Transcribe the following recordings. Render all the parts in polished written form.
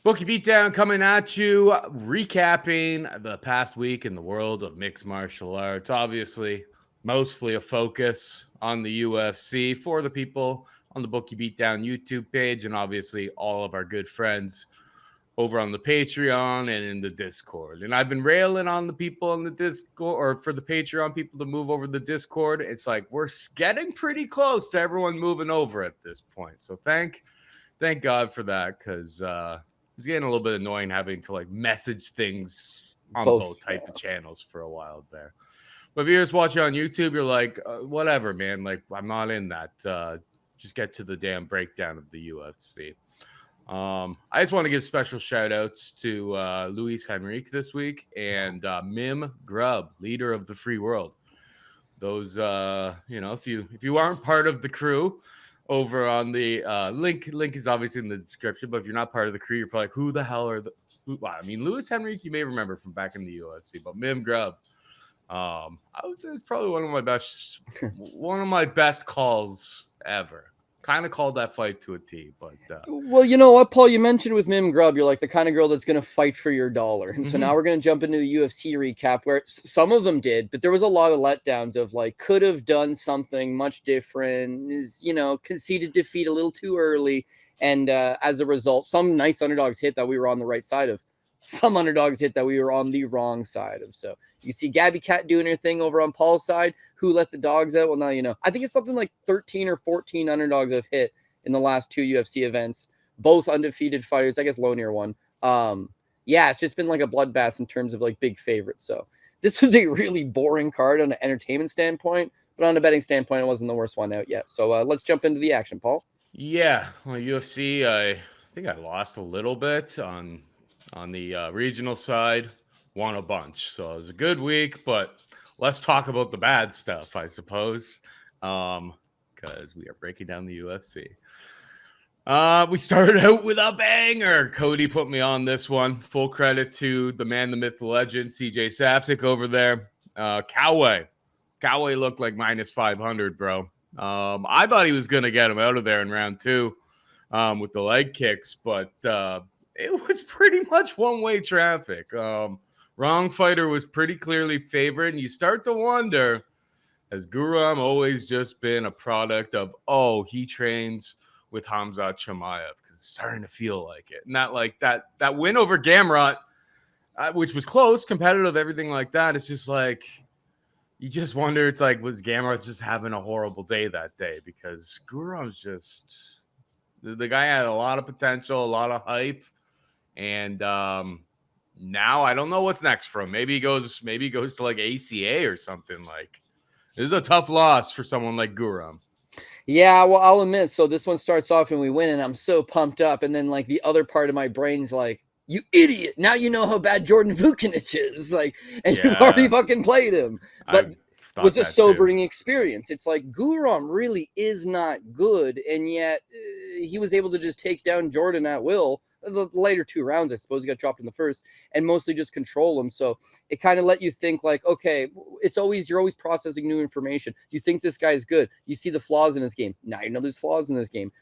Bookie Beatdown coming at you, recapping the past week in the world of mixed martial arts. Obviously, mostly a focus on the UFC for the people on the Bookie Beatdown YouTube page, and obviously all of our good friends over on the Patreon and in the Discord. And I've been railing on the people on the Discord, or for the Patreon people to move over to the Discord. It's like we're getting pretty close to everyone moving over at this point. So thank God for that, because it's getting a little bit annoying having to like message things on both type of channels for a while there. But if you're just watching on YouTube, you're like, whatever, man. Like, I'm not in that. Just get to the damn breakdown of the UFC. I just want to give special shout outs to Luis Henrique this week and Mim Grubb, leader of the free world. Those, if you aren't part of the crew over on the link is obviously in the description, but if you're not part of the crew, you're probably like, who the hell are Luis Henrique, you may remember from back in the UFC, but Mim Grubb, I would say it's probably one of my best calls ever. Kind of called that fight to a T, but well, you know what, Paul, you mentioned with Mim Grubb, you're like the kind of girl that's going to fight for your dollar. And so now we're going to jump into the UFC recap where some of them did, but there was a lot of letdowns of like, could have done something much different, conceded defeat a little too early. And as a result, some nice underdogs hit that we were on the right side of. Some underdogs hit that we were on the wrong side of. So you see Gabby Cat doing her thing over on Paul's side. Who let the dogs out? Well, now you know. I think it's something like 13 or 14 underdogs have hit in the last two UFC events. Both undefeated fighters. I guess Lonier won. It's just been like a bloodbath in terms of like big favorites. So this was a really boring card on an entertainment standpoint, but on a betting standpoint, it wasn't the worst one out yet. So let's jump into the action, Paul. Yeah, well, UFC, I think I lost a little bit on the regional side, won a bunch. So it was a good week, but let's talk about the bad stuff, I suppose, because we are breaking down the UFC. We started out with a banger. Cody put me on this one. Full credit to the man, the myth, the legend, CJ Safsik over there. Cowboy looked like minus 500, bro. I thought he was going to get him out of there in round two with the leg kicks, but it was pretty much one-way traffic. Wrong fighter was pretty clearly favored, and you start to wonder, has Guram always just been a product of, he trains with Hamzat Chimaev? Because it's starting to feel like it. Not like that win over Gamrot, which was close, competitive, everything like that. It's just like, you just wonder, it's like, was Gamrot just having a horrible day that day? Because Guram's just, the guy had a lot of potential, a lot of hype. And now I don't know what's next for him. Maybe he goes to like ACA or something. Like, this is a tough loss for someone like Guram. Yeah, well, I'll admit. So this one starts off and we win, and I'm so pumped up. And then like the other part of my brain's like, you idiot! Now you know how bad Jordan Vucinic is. Like, and you've already fucking played him. But it was a sobering experience. It's like Guram really is not good, and yet he was able to just take down Jordan at will. The later two rounds, I suppose, he got dropped in the first, and mostly just control him. So it kind of let you think like, okay, you're always processing new information. You think this guy's good. You see the flaws in his game. Now you know there's flaws in this game.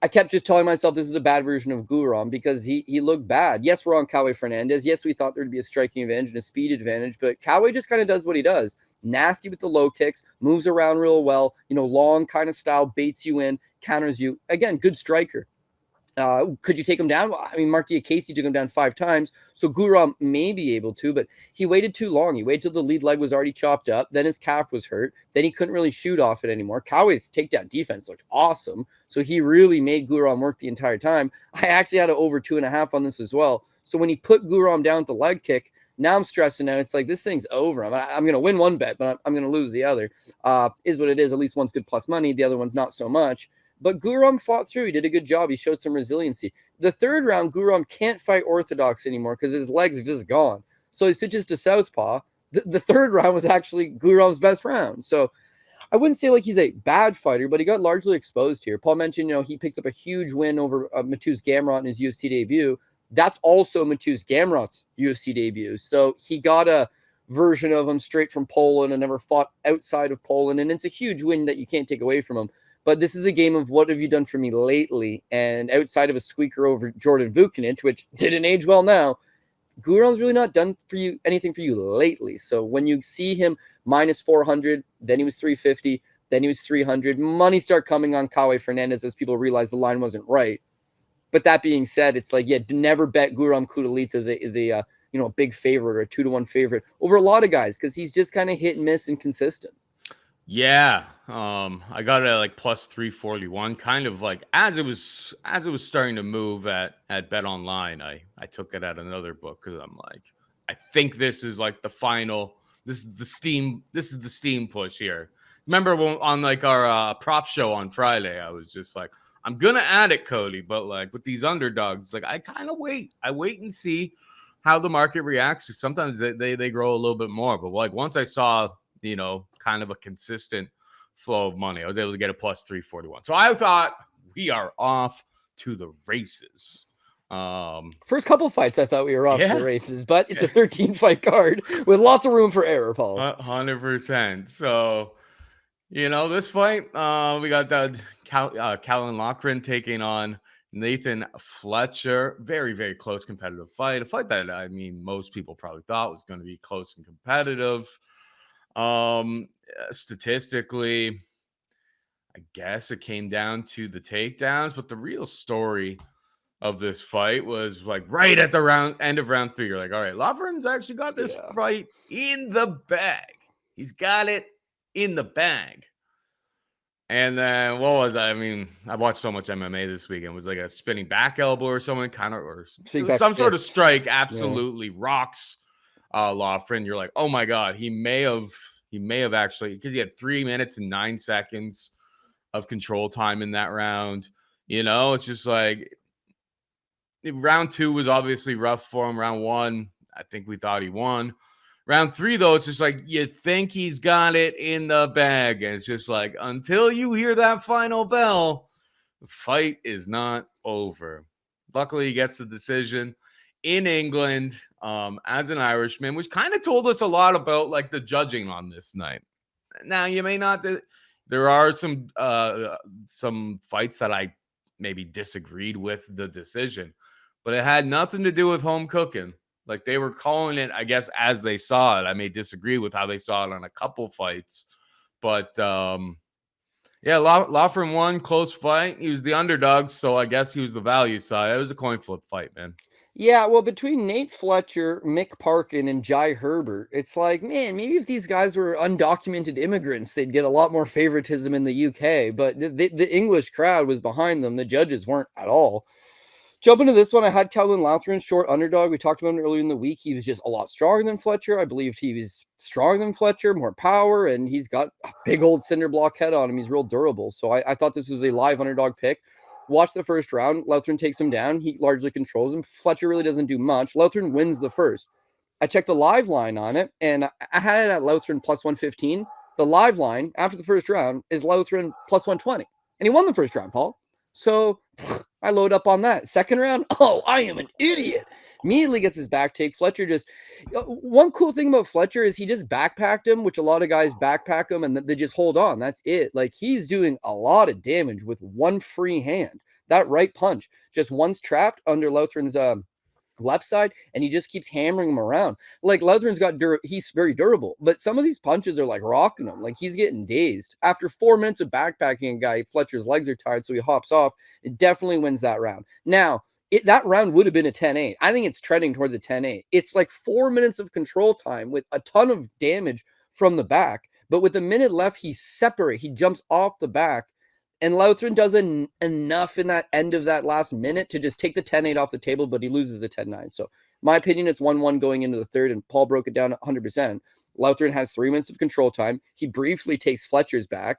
I kept just telling myself this is a bad version of Guram because he looked bad. Yes, we're on Cowboy Fernandez. Yes, we thought there'd be a striking advantage and a speed advantage, but Cowboy just kind of does what he does. Nasty with the low kicks, moves around real well, long kind of style, baits you in, counters you. Again, good striker. Could you take him down? I mean, Mark Diakase took him down 5 times, so Guram may be able to, but he waited too long. He waited till the lead leg was already chopped up. Then his calf was hurt. Then he couldn't really shoot off it anymore. Cowboy's takedown defense looked awesome, so he really made Guram work the entire time. I actually had an over 2.5 on this as well. So when he put Guram down with the leg kick, now I'm stressing out. It's like, this thing's over. I'm going to win one bet, but I'm going to lose the other. Is what it is. At least one's good plus money. The other one's not so much. But Guram fought through. He did a good job. He showed some resiliency. The third round, Guram can't fight orthodox anymore because his legs are just gone. So he switches to southpaw. The third round was actually Guram's best round. So I wouldn't say like he's a bad fighter, but he got largely exposed here. Paul mentioned, he picks up a huge win over Mateusz Gamrot in his UFC debut. That's also Mateusz Gamrot's UFC debut. So he got a version of him straight from Poland and never fought outside of Poland. And it's a huge win that you can't take away from him. But this is a game of what have you done for me lately? And outside of a squeaker over Jordan Vucinic, which didn't age well now, Guron's really not done for you anything for you lately. So when you see him minus 400, then he was 350, then he was 300, money start coming on Kawe Fernandez as people realize the line wasn't right. But that being said, it's like, yeah, never bet Guram Kudalitsa is a big favorite or a 2-1 favorite over a lot of guys because he's just kind of hit and miss and consistent. Yeah, I got it at like plus 341, kind of like as it was starting to move at Bet Online. I took it at another book because I'm like, I think this is like the final. This is the steam push here. Remember when on like our prop show on Friday, I was just like, I'm gonna add it, Cody, but like with these underdogs, like I kind of wait. I wait and see how the market reacts. Sometimes they grow a little bit more, but like once I saw, kind of a consistent flow of money, I was able to get a plus 341. So I thought we are off to the races. First couple fights, I thought we were off to the races, but it's a 13-fight card with lots of room for error, Paul. 100%. So, this fight, we got Callan Loughran taking on Nathan Fletcher. Very, very close competitive fight. A fight that, most people probably thought was going to be close and competitive. Statistically, I guess it came down to the takedowns, but the real story of this fight was like right at the end of round 3. You're like, all right, Loughran's actually got this fight in the bag. He's got it in the bag. And then what was I watched so much MMA this weekend. It was like a spinning back elbow or something, or some sort of strike absolutely rocks Loughran. You're like, oh my God, he may have actually, because he had 3 minutes and 9 seconds of control time in that round. It's just like round 2 was obviously rough for him. Round 1, I think we thought he won. Round 3, though, it's just like you think he's got it in the bag. And it's just like until you hear that final bell, the fight is not over. Luckily, he gets the decision in England as an Irishman, which kind of told us a lot about like the judging on this night. Now, you may not. There are some fights that I maybe disagreed with the decision, but it had nothing to do with home cooking. Like they were calling it, I guess, as they saw it. I may disagree with how they saw it on a couple fights, but Loughran won, close fight. He was the underdog, so I guess he was the value side. It was a coin flip fight, man. Yeah, well, between Nate Fletcher, Mick Parkin, and Jai Herbert, it's like, man, maybe if these guys were undocumented immigrants, they'd get a lot more favoritism in the UK. But the English crowd was behind them. The judges weren't at all. Jump into this one, I had Callan Loughran, short underdog. We talked about him earlier in the week. He was just a lot stronger than Fletcher. I believed he was stronger than Fletcher, more power, and he's got a big old cinder block head on him. He's real durable. So I thought this was a live underdog pick. Watch the first round. Loughran takes him down. He largely controls him. Fletcher really doesn't do much. Loughran wins the first. I checked the live line on it, and I had it at Loughran plus 115. The live line after the first round is Loughran plus 120. And he won the first round, Paul. So I load up on that. Second round, I am an idiot. Immediately gets his back take. Fletcher just, one cool thing about Fletcher is he just backpacked him, which a lot of guys backpack him and they just hold on. That's it. Like he's doing a lot of damage with one free hand. That right punch, just once trapped under Loughran's left side, and he just keeps hammering him around. Like Loughran's he's very durable, but some of these punches are like rocking him. Like he's getting dazed. After 4 minutes of backpacking a guy, Fletcher's legs are tired, so he hops off. It definitely wins that round. Now, that round would have been a 10-8. I think it's trending towards a 10-8. It's like 4 minutes of control time with a ton of damage from the back, but with a minute left, he jumps off the back. And Loughran does enough in that end of that last minute to just take the 10-8 off the table, but he loses a 10-9. So my opinion, it's 1-1 going into the third, and Paul broke it down 100%. Loughran has 3 minutes of control time. He briefly takes Fletcher's back.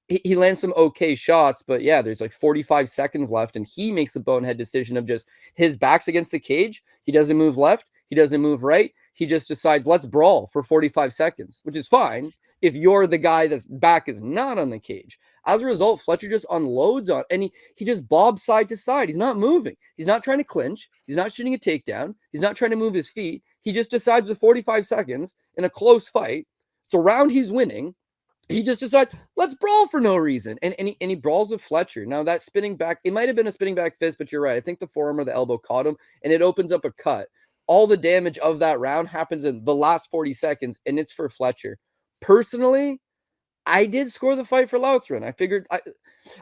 He lands some okay shots, but yeah, there's like 45 seconds left, and he makes the bonehead decision of just his back's against the cage. He doesn't move left. He doesn't move right. He just decides, let's brawl for 45 seconds, which is fine if you're the guy that's back is not on the cage. As a result, Fletcher just unloads on, and he just bobs side to side. He's not moving. He's not trying to clinch. He's not shooting a takedown. He's not trying to move his feet. He just decides with 45 seconds in a close fight, it's a round he's winning, He just decides, let's brawl for no reason. And he brawls with Fletcher. Now, that spinning back, it might have been a spinning back fist, but you're right. I think the forearm or the elbow caught him, and it opens up a cut. All the damage of that round happens in the last 40 seconds, and it's for Fletcher. Personally, I did score the fight for Lauthrin. I figured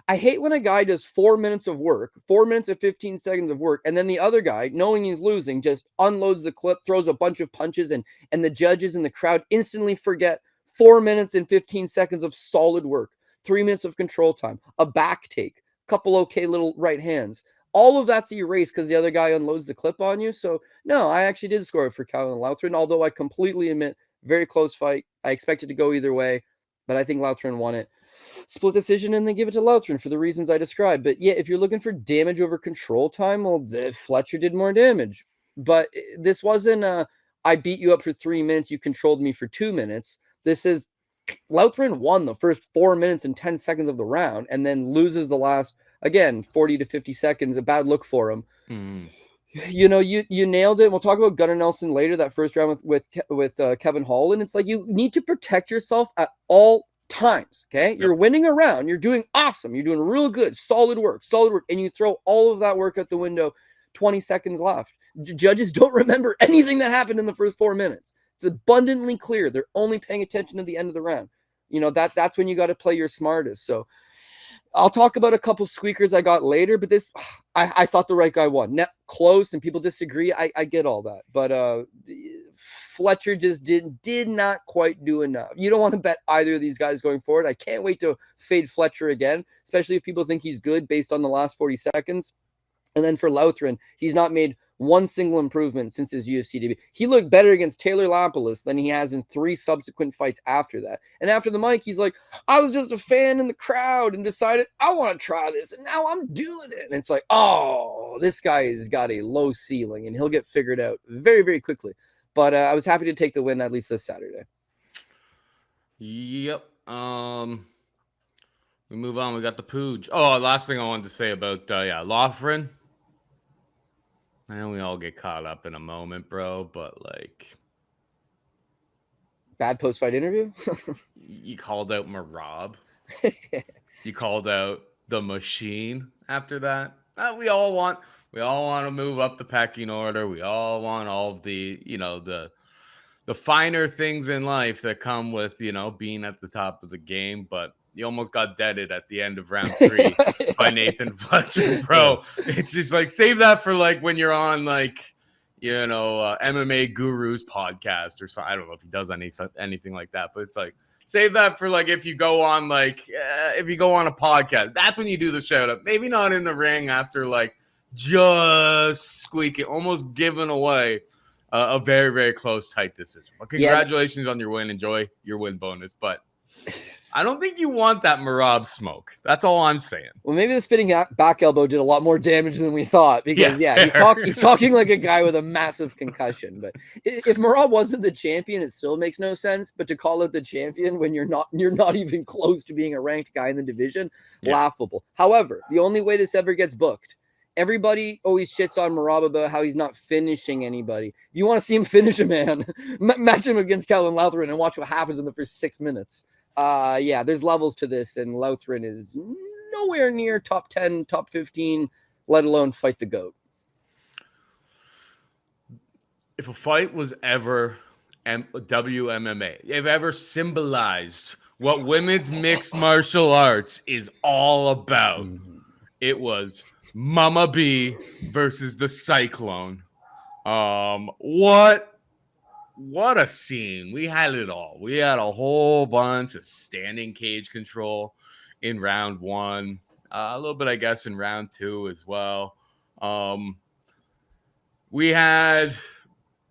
I hate when a guy does 4 minutes of work, 4 minutes and 15 seconds of work, and then the other guy, knowing he's losing, just unloads the clip, throws a bunch of punches, and the judges and the crowd instantly forget 4 minutes and 15 seconds of solid work, 3 minutes of control time, a back take, couple okay little right hands. All of that's erased because the other guy unloads the clip on you. So, no, I actually did score it for Calvin Lauthrin, although I completely admit, very close fight. I expected to go either way, but I think Lauthrin won it. Split decision, and they give it to Lauthrin for the reasons I described. But yeah, if you're looking for damage over control time, well, Fletcher did more damage. But this wasn't I beat you up for 3 minutes, you controlled me for 2 minutes. This is Lauthrin won the first 4 minutes and 10 seconds of the round and then loses the last, again, 40 to 50 seconds. A bad look for him. Mm. You know, you nailed it. We'll talk about Gunnar Nelson later, that first round with Kevin Hall. And it's like, you need to protect yourself at all times. Okay. Yep. You're winning a round. You're doing awesome. You're doing real good, solid work. And you throw all of that work out the window. 20 seconds left. Judges don't remember anything that happened in the first 4 minutes. It's abundantly clear. They're only paying attention to the end of the round. You know, that's when you got to play your smartest. So I'll talk about a couple squeakers I got later, but this, I thought the right guy won. Close, and people disagree. I get all that, but Fletcher just did not quite do enough. You don't want to bet either of these guys going forward. I can't wait to fade Fletcher again, especially if people think he's good based on the last 40 seconds. And then for Lauthrin, he's not made one single improvement since his UFC debut. He looked better against Taylor Lapalus than he has in 3 subsequent fights after that. And after the mic, he's like, I was just a fan in the crowd and decided I want to try this, and now I'm doing it. And it's like, oh, this guy has got a low ceiling, and he'll get figured out very, very quickly. But I was happy to take the win, at least this Saturday. Yep. We move on. We got the Pooge. Oh, last thing I wanted to say about Laughrin. I know we all get caught up in a moment, bro, but like, bad post-fight interview. You called out Marab. You called out the Machine after that. We all want to move up the pecking order. We all want all of the, you know, the finer things in life that come with, you know, being at the top of the game, but you almost got deaded at the end of round 3 by Nathan Fletcher, bro. It's just like, save that for like when you're on like, you know, MMA Guru's podcast or something. I don't know if he does anything like that, but it's like, save that for like if you go on like if you go on a podcast. That's when you do the shout out. Maybe not in the ring after like just squeaking, almost giving away a very, very close, tight decision. But congratulations on your win. Enjoy your win bonus, but I don't think you want that Marab smoke. That's all I'm saying. Well, maybe the spinning back elbow did a lot more damage than we thought, because he's talking like a guy with a massive concussion. But if Marab wasn't the champion, it still makes no sense. But to call it the champion when you're not even close to being a ranked guy in the division, laughable. However, the only way this ever gets booked, everybody always shits on Marab about how he's not finishing anybody. You want to see him finish a man, match him against Calvin Lauthrin and watch what happens in the first 6 minutes. There's levels to this, and Lauthrin is nowhere near top 10, top 15, let alone fight the GOAT. If a fight was ever WMMA, if ever symbolized what women's mixed martial arts is all about, it was Mama B versus the Cyclone. What a scene. We had it all. We had a whole bunch of standing cage control in round 1. A little bit, I guess, in round 2 as well. We had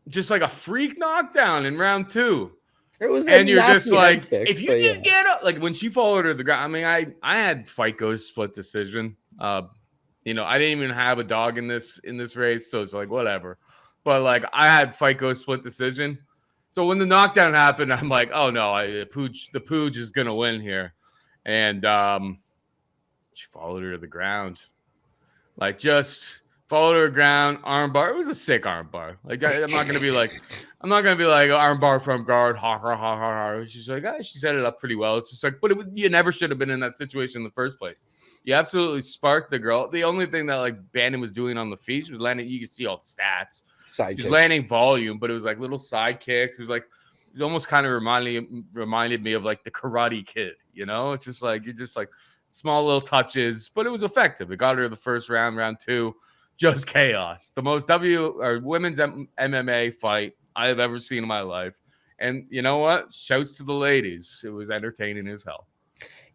just like a freak knockdown in round 2. It was, and you're just like, pick, if you just get up, like when she followed her to the ground. I mean, I had Fight Go's split decision. You know, I didn't even have a dog in this race, so it's like whatever. But like, I had Fight Go split decision. So when the knockdown happened, I'm like, oh no, the Pooge is gonna win here. And she followed her to the ground. Like, just Fall to the ground, arm bar. It was a sick arm bar. Like I'm not gonna be like arm bar from guard. Ha ha ha ha ha. She's like, she set it up pretty well. It's just like, but you never should have been in that situation in the first place. You absolutely sparked the girl. The only thing that like Bannon was doing on the feet, she was landing. You can see all the stats. She's landing volume, but it was like little side kicks. It was almost kind of reminded me of like the Karate Kid. You know, it's just like you're just like small little touches, but it was effective. It got her the first round, round 2. Just chaos. The most women's MMA fight I have ever seen in my life. And you know what? Shouts to the ladies. It was entertaining as hell.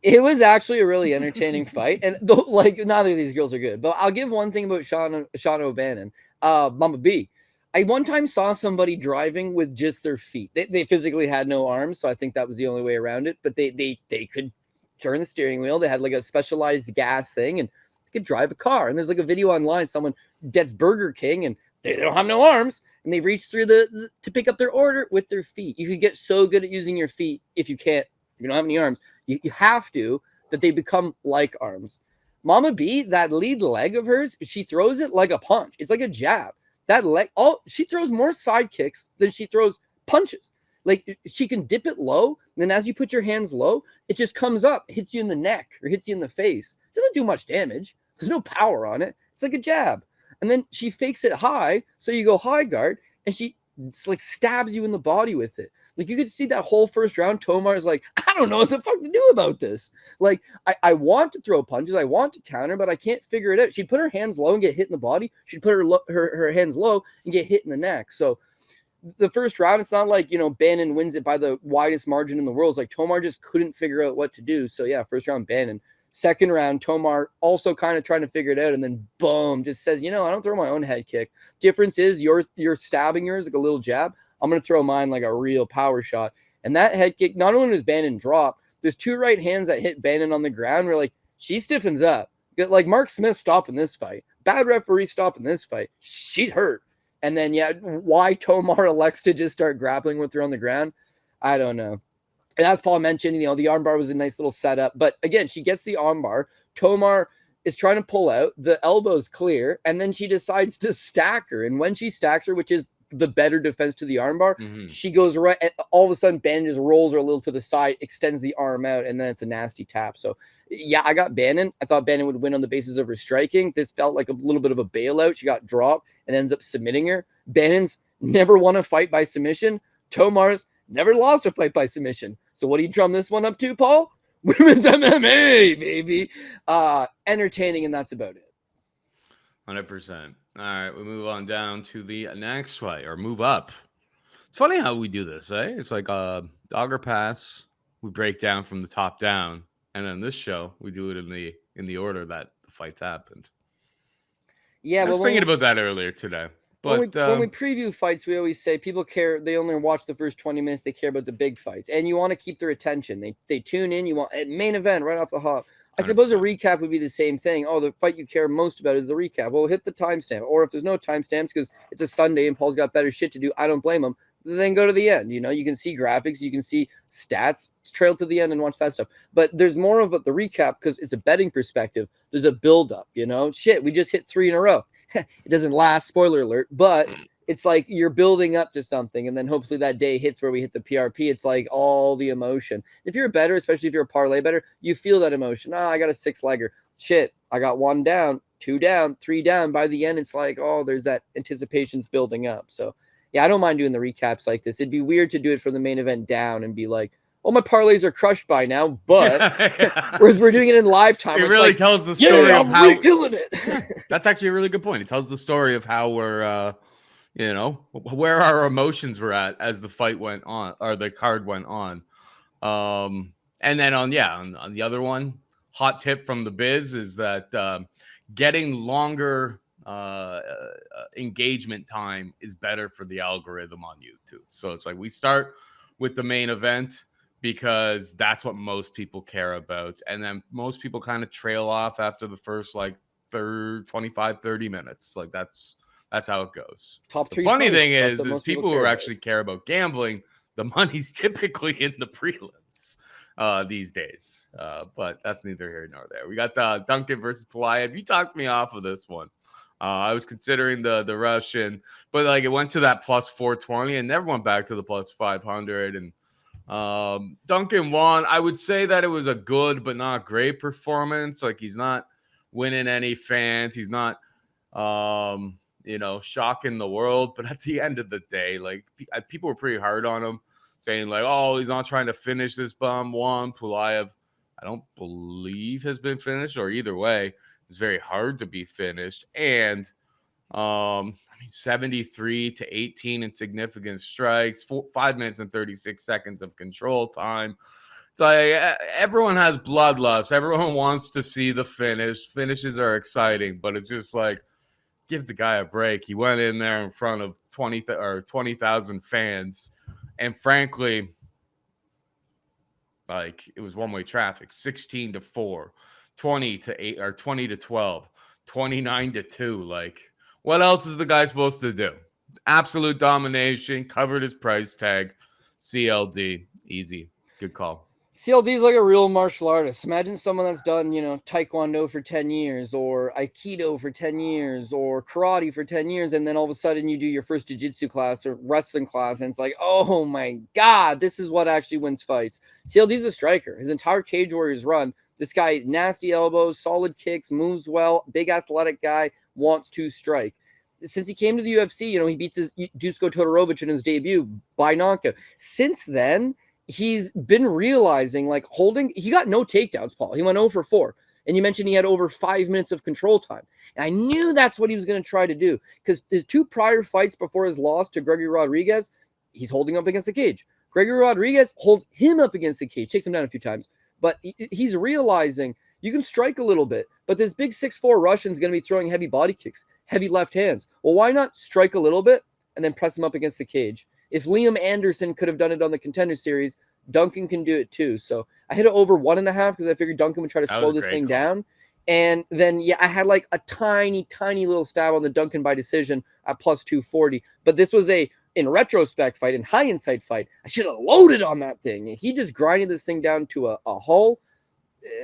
It was actually a really entertaining fight. And like neither of these girls are good. But I'll give one thing about Shauna O'Bannon. Mama B. I one time saw somebody driving with just their feet. They physically had no arms, so I think that was the only way around it. But they could turn the steering wheel. They had like a specialized gas thing and could drive a car. And there's like a video online, someone gets Burger King and they don't have no arms and they reach through to pick up their order with their feet. You could get so good at using your feet if you don't have any arms. You have to, that they become like arms. Mama B, that lead leg of hers, she throws it like a punch. It's like a jab. That leg, she throws more side kicks than she throws punches. Like she can dip it low, and then as you put your hands low, it just comes up, hits you in the neck or hits you in the face. It doesn't do much damage. There's no power on it. It's like a jab. And then she fakes it high. So you go high guard and she like stabs you in the body with it. Like you could see that whole first round. Tomar's like, I don't know what the fuck to do about this. Like I want to throw punches. I want to counter, but I can't figure it out. She'd put her hands low and get hit in the body. She'd put her hands low and get hit in the neck. So the first round, it's not like, Bannon wins it by the widest margin in the world. It's like Tomar just couldn't figure out what to do. So yeah, first round Bannon. Second round, Tomar also kind of trying to figure it out, and then boom, just says, I don't throw my own head kick. Difference is you're stabbing yours like a little jab. I'm going to throw mine like a real power shot. And that head kick, not only does Bannon drop, there's 2 right hands that hit Bannon on the ground. We're like, she stiffens up. Like Mark Smith stopping this fight. Bad referee stopping this fight. She's hurt. And then, why Tomar elects to just start grappling with her on the ground, I don't know. And as Paul mentioned, the armbar was a nice little setup. But again, she gets the armbar. Tomar is trying to pull out. The elbow's clear. And then she decides to stack her. And when she stacks her, which is the better defense to the armbar, she goes right. And all of a sudden, Bannon just rolls her a little to the side, extends the arm out, and then it's a nasty tap. So, yeah, I got Bannon. I thought Bannon would win on the basis of her striking. This felt like a little bit of a bailout. She got dropped and ends up submitting her. Bannon's never won a fight by submission. Tomar's never lost a fight by submission. So what do you drum this one up to, Paul? Women's MMA, baby. Entertaining, and that's about it. 100%. All right, we move on down to the next fight, or move up. It's funny how we do this, eh? It's like Dogger Pass. We break down from the top down, and then this show we do it in the order that the fights happened. Yeah, I was thinking about that earlier today. But when we preview fights, we always say people care. They only watch the first 20 minutes. They care about the big fights, and you want to keep their attention. They tune in. You want a main event right off the hop. I suppose a recap would be the same thing. Oh, the fight you care most about is the recap. Well, hit the timestamp. Or if there's no timestamps because it's a Sunday and Paul's got better shit to do, I don't blame him. Then go to the end. You can see graphics, you can see stats, trail to the end and watch that stuff. But there's more of the recap because it's a betting perspective. There's a build-up, Shit, we just hit 3 in a row. It doesn't last, spoiler alert, but it's like you're building up to something, and then hopefully that day hits where we hit the PRP. It's like all the emotion. If you're a bettor, especially if you're a parlay bettor, you feel that emotion. I got a 6-legger. Shit, I got 1 down, 2 down, 3 down. By the end, it's like, there's that anticipation's building up. So, yeah, I don't mind doing the recaps like this. It'd be weird to do it from the main event down and be like, my parlays are crushed by now, but whereas we're doing it in live time. It really tells the story of how we're killing it. That's actually a really good point. It tells the story of how we're, where our emotions were at as the fight went on, or the card went on. And then on the other one, hot tip from the biz is that getting longer engagement time is better for the algorithm on YouTube. So it's like we start with the main event, because that's what most people care about. And then most people kind of trail off after the first 25, 30 minutes. Like that's how it goes. Top 3. The funny thing is people who actually care about gambling, the money's typically in the prelims these days. But that's neither here nor there. We got Duncan versus Pelayev. You talked me off of this one. I was considering the Russian, but like it went to that plus 420 and never went back to the plus 500. And Duncan won. I would say that it was a good but not great performance. Like he's not winning any fans. He's not shocking the world. But at the end of the day, like people were pretty hard on him, saying like, "Oh, he's not trying to finish this bum one." Pulayev, I don't believe has been finished, or either way, it's very hard to be finished. And 73 to 18 in significant strikes, 5 minutes and 36 seconds of control time. So everyone has bloodlust. Everyone wants to see the finish. Finishes are exciting, but it's just like, give the guy a break. He went in there in front of 20,000 fans, and frankly, like it was one-way traffic. 16-4, 20-8, or 20-12, 29-2. Like, what else is the guy supposed to do? Absolute domination, covered his price tag. CLD, easy. Good call. CLD is like a real martial artist. Imagine someone that's done, Taekwondo for 10 years or Aikido for 10 years or karate for 10 years. And then all of a sudden you do your first jiu-jitsu class or wrestling class. And it's like, oh my God, this is what actually wins fights. CLD is a striker. His entire Cage Warriors run. This guy, nasty elbows, solid kicks, moves well, big athletic guy, wants to strike. Since he came to the UFC, he beats his Dusko Todorovic in his debut by knockout. Since then, he's been realizing he got no takedowns, Paul. He went 0 for 4. And you mentioned he had over 5 minutes of control time. And I knew that's what he was going to try to do because his 2 prior fights before his loss to Gregory Rodriguez, he's holding up against the cage. Gregory Rodriguez holds him up against the cage, takes him down a few times. But he's realizing you can strike a little bit, but this big 6'4" Russian is going to be throwing heavy body kicks, heavy left hands. Well, why not strike a little bit and then press him up against the cage? If Liam Anderson could have done it on the Contender Series, Duncan can do it too. So I hit it over 1.5 because I figured Duncan would try to slow this thing down. And then, I had like a tiny, tiny little stab on the Duncan by decision at plus 240. But this was in retrospect fight, in hindsight fight. I should have loaded on that thing. He just grinded this thing down to a hull.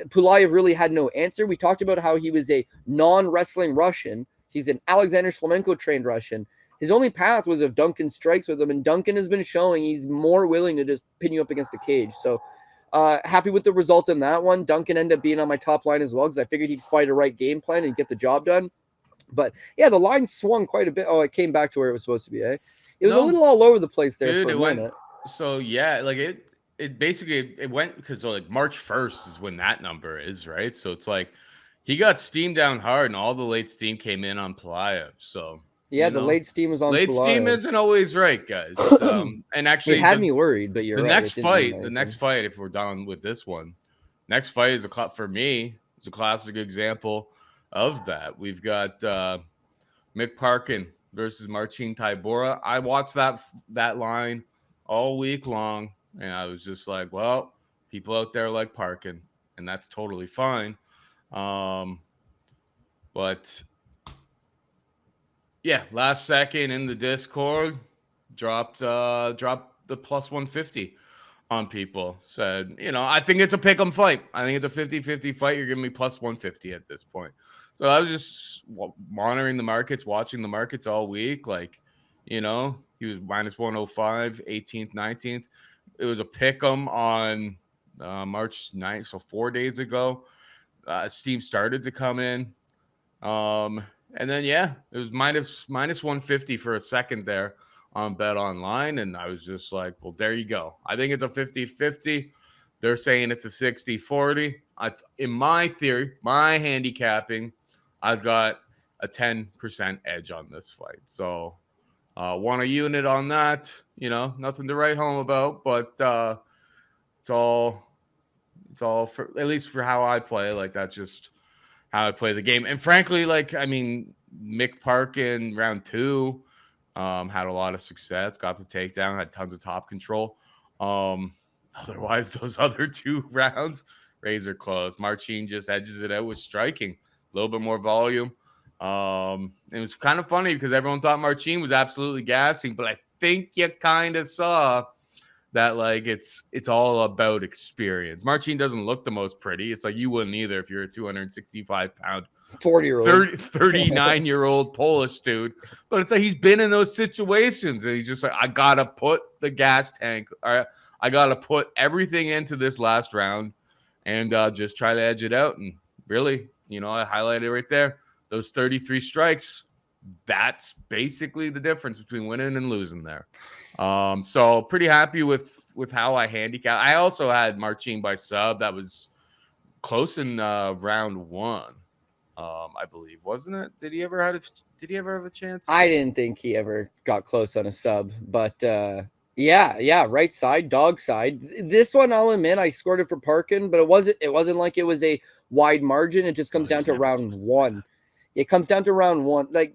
Pulayev really had no answer. We talked about how he was a non-wrestling Russian. He's an Alexander Shlemenko trained Russian. His only path was if Duncan strikes with him, and Duncan has been showing he's more willing to just pin you up against the cage. So happy with the result in that one. Duncan ended up being on my top line as well because I figured he'd fight a right game plan and get the job done. But yeah, the line swung quite a bit. Oh, it came back to where it was supposed to be. It was a little all over the place there for a minute. So yeah, like it basically it went because like March 1st is when that number is, right? So it's like he got steamed down hard, and all the late steam came in on Pulayev. So. Yeah, the late steam was on. Late Pulayev. Steam isn't always right, guys. And actually, it had me worried. But the next fight, if we're done with this one, next fight is for me. It's a classic example of that. We've got Mick Parkin versus Marcin Tybura. I watched that line all week long, and I was just like, well, people out there like Parkin, and that's totally fine. But. Yeah, last second in the Discord, dropped the plus 150 on people. Said, I think it's a pick'em fight. I think it's a 50-50 fight. You're giving me plus 150 at this point. So I was just monitoring the markets, watching the markets all week. Like, he was minus 105, 18th, 19th. It was a pick'em on March 9th, so 4 days ago. Steam started to come in. And then, it was minus 150 for a second there on Bet Online. And I was just like, well, there you go. I think it's a 50-50. They're saying it's a 60-40. In my theory, my handicapping, I've got a 10% edge on this fight. So want a unit on that. Nothing to write home about, but it's all for, at least for how I play. Like, that's just how I play the game. And frankly, Mick Parkin round 2 had a lot of success, got the takedown, had tons of top control. Otherwise, those other 2 rounds, razor close. Marcin just edges it out with striking, a little bit more volume. It was kind of funny because everyone thought Marcin was absolutely gassing, but I think you kind of saw that it's all about experience. Marcin doesn't look the most pretty. It's like you wouldn't either if you're a 265-pound 40-year-old, 39-year-old Polish dude. But it's like he's been in those situations, and he's just like, I gotta put the gas tank, I gotta put everything into this last round, and just try to edge it out. And really, I highlighted right there those 33 strikes. That's basically the difference between winning and losing there. So pretty happy with how I handicap. I also had Marcin by sub. That was close in round 1. I believe, wasn't it? Did he ever have a chance? I didn't think he ever got close on a sub, but yeah, right side, dog side. This one, I'll admit, I scored it for Parkin, but it wasn't like it was a wide margin. It just comes down to round 1. It comes down to round 1. Like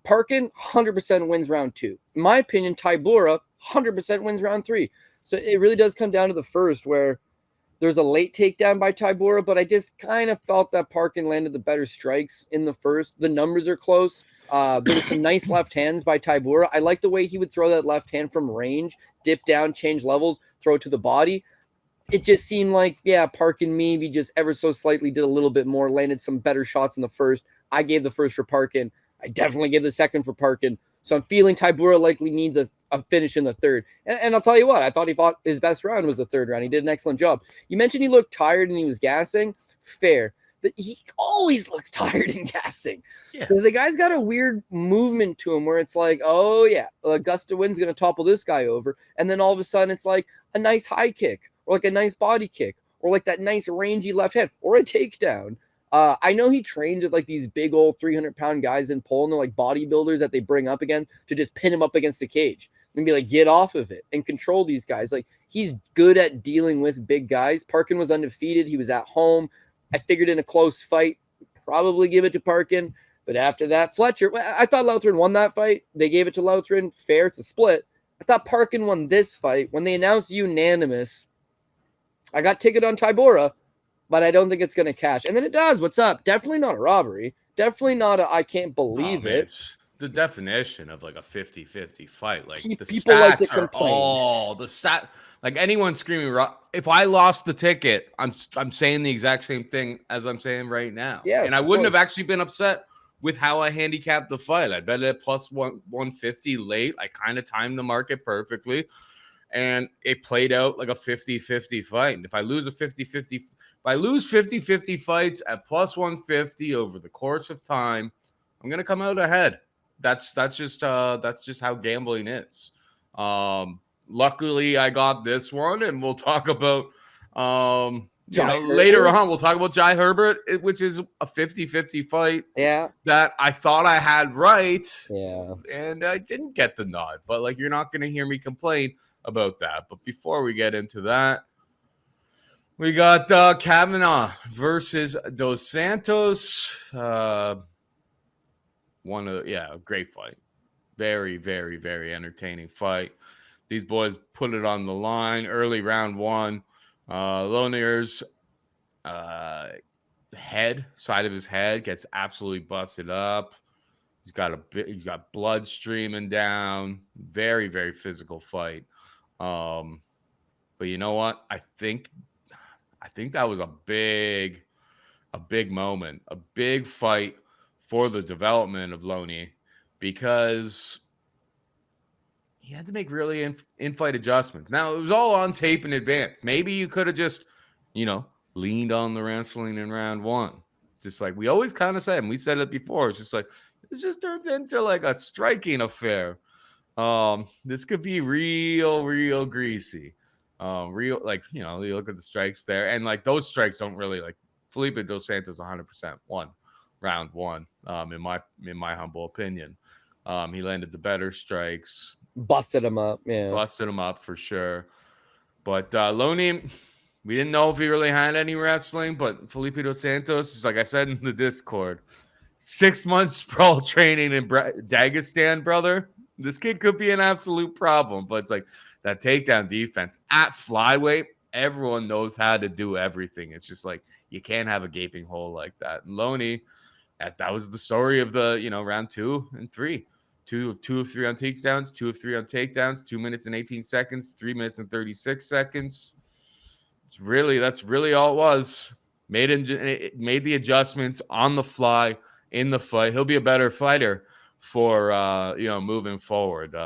Parkin, 100% wins round 2. In my opinion, Tybura, 100% wins round 3. So it really does come down to the first, where there's a late takedown by Tybura, but I just kind of felt that Parkin landed the better strikes in the first. The numbers are close. There was some nice left hands by Tybura. I like the way he would throw that left hand from range, dip down, change levels, throw it to the body. It just seemed like, Parkin maybe just ever so slightly did a little bit more, landed some better shots in the first. I gave the first for Parkin. I definitely gave the second for Parkin. So I'm feeling Tybura likely needs a finish in the third. And I'll tell you what, I thought he fought his best round was the third round. He did an excellent job. You mentioned he looked tired and he was gassing. Fair. But he always looks tired and gassing. Yeah. The guy's got a weird movement to him where it's like, oh, yeah, a gust of wind's going to topple this guy over. And then all of a sudden it's like a nice high kick or like a nice body kick or like that nice rangy left hand or a takedown. I know he trains with like these big old 300-pound guys in Poland. They're like bodybuilders that they bring up again to just pin him up against the cage and be like, get off of it and control these guys. Like, he's good at dealing with big guys. Parkin was undefeated. He was at home. I figured in a close fight, probably give it to Parkin. But after that, Fletcher, I thought Lothran won that fight. They gave it to Lothran. Fair. It's a split. I thought Parkin won this fight. When they announced unanimous, I got ticket on Tybura, but I don't think it's going to cash. And then it does. What's up? Definitely not a robbery. Definitely not a I can't believe it. It's the definition of like a 50-50 fight. Like the people stats like to are complain. all the stat. Like anyone screaming, if I lost the ticket, I'm saying the exact same thing as I'm saying right now. Yes, and I wouldn't have actually been upset with how I handicapped the fight. I bet it plus 150 late. I kind of timed the market perfectly, and it played out like a 50-50 fight. And if I lose a 50-50, if I lose 50-50 fights at plus 150 over the course of time, I'm gonna come out ahead. That's just how gambling is. Luckily, I got this one, and we'll talk about later on. We'll talk about Jai Herbert, which is a 50-50 fight. Yeah, that I thought I had right. Yeah, and I didn't get the nod. But like, you're not gonna hear me complain about that. But before we get into that, we got Kavanaugh versus Dos Santos. A great fight. Very, very, very entertaining fight. These boys put it on the line early round 1. Lonier's side of his head gets absolutely busted up. He's got blood streaming down. Very, very physical fight. But you know what? I think that was a big moment, a big fight for the development of Loney, because he had to make really in-fight adjustments. Now, it was all on tape in advance. Maybe you could have just, leaned on the wrestling in round 1. Just like we always kind of said, and we said it before, it's just like, this just turns into like a striking affair. This could be real greasy. You look at the strikes there, and like those strikes don't really, like, Felipe Dos Santos 100% won round 1, in my humble opinion. He landed the better strikes. Busted him up. Yeah. Busted him up for sure. But Loney, we didn't know if he really had any wrestling, but Felipe Dos Santos, like I said in the Discord, 6 months sprawl training in Dagestan, brother. This kid could be an absolute problem, but it's like that takedown defense at flyweight, everyone knows how to do everything. It's just like you can't have a gaping hole like that. And Loney, that was the story of the round 2 and 3. 2 of 3 on takedowns, 2 of 3 on takedowns, 2 minutes and 18 seconds, 3 minutes and 36 seconds. That's really all it was. made the adjustments on the fly in the fight. He'll be a better fighter for moving forward.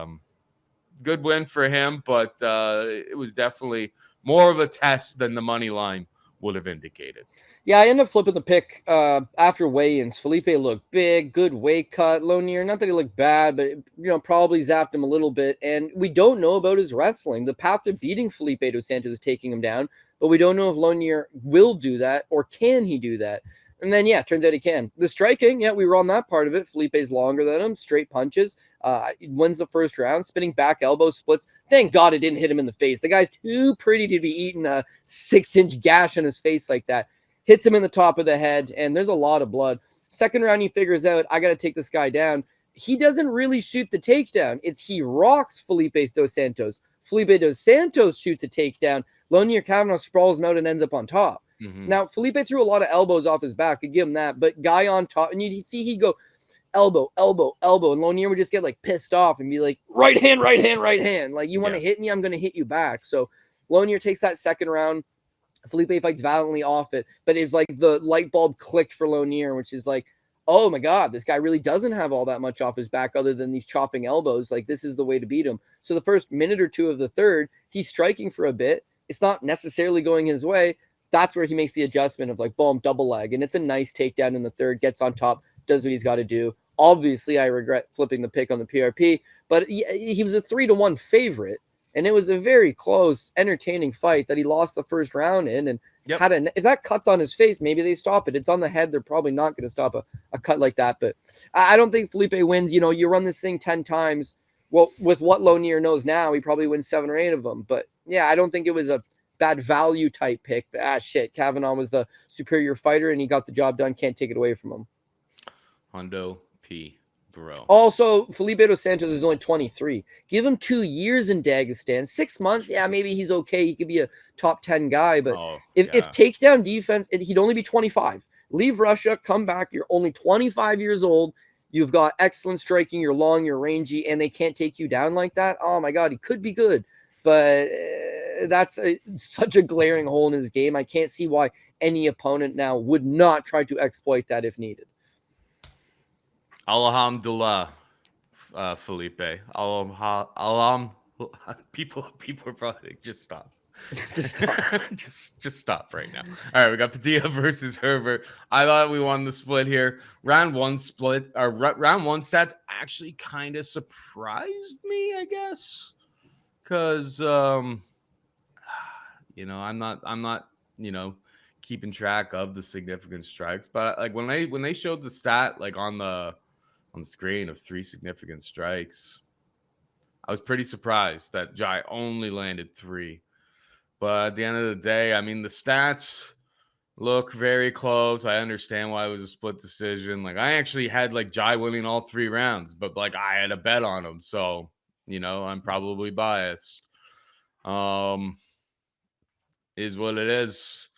Good win for him, but it was definitely more of a test than the money line would have indicated. Yeah, I ended up flipping the pick after weigh-ins. Felipe looked big, good weight cut. Lonier, not that he looked bad, but probably zapped him a little bit. And we don't know about his wrestling. The path to beating Felipe dos Santos is taking him down, but we don't know if Lonier will do that or can he do that. And then, turns out he can. The striking, we were on that part of it. Felipe's longer than him, straight punches. Wins the first round, spinning back elbow splits. Thank God it didn't hit him in the face. The guy's too pretty to be eating a 6-inch gash on his face like that. Hits him in the top of the head, and there's a lot of blood. Second round, he figures out, I got to take this guy down. He doesn't really shoot the takedown. He rocks Felipe dos Santos. Felipe dos Santos shoots a takedown. Lonier Kavanaugh sprawls him out and ends up on top. Mm-hmm. Now, Felipe threw a lot of elbows off his back. I'd give him that. But guy on top, and you'd see he'd go elbow, elbow, elbow. And Lonier would just get pissed off and be like, right hand, right hand, right hand. Like, you want to hit me? I'm going to hit you back. So Lonier takes that second round. Felipe fights valiantly off it, but it's like the light bulb clicked for Lonier, which is like, oh my God, this guy really doesn't have all that much off his back other than these chopping elbows. Like, this is the way to beat him. So the first minute or two of the third, he's striking for a bit. It's not necessarily going his way. That's where he makes the adjustment of boom, double leg. And it's a nice takedown in the third, gets on top, does what he's got to do. Obviously, I regret flipping the pick on the PRP, but he was a 3-1 favorite. And it was a very close, entertaining fight that he lost the first round in. And if that cut's on his face, maybe they stop it. It's on the head. They're probably not going to stop a cut like that. But I don't think Felipe wins. You run this thing 10 times. Well, with what Lonier knows now, he probably wins 7 or 8 of them. But I don't think it was a bad value type pick. But Kavanaugh was the superior fighter, and he got the job done. Can't take it away from him. Hondo P. Bro. Also, Felipe dos Santos is only 23. Give him 2 years in Dagestan. 6 months, maybe he's okay. He could be a top 10 guy. But if takedown defense, he'd only be 25. Leave Russia, come back. You're only 25 years old. You've got excellent striking. You're long, you're rangy, and they can't take you down like that. Oh, my God, he could be good. But that's such a glaring hole in his game. I can't see why any opponent now would not try to exploit that if needed. Alhamdulillah, Felipe. People are probably just stop. Just stop. just stop right now. All right, we got Padilla versus Herbert. I thought we won the split here. Round one stats actually kind of surprised me, I guess, because I'm not keeping track of the significant strikes, but when they showed the stat on the screen of 3 significant strikes, I was pretty surprised that Jai only landed 3. But at the end of the day, I mean, the stats look very close. I understand why it was a split decision. I actually had Jai winning all 3 rounds, but I had a bet on him, so I'm probably biased. Is what it is.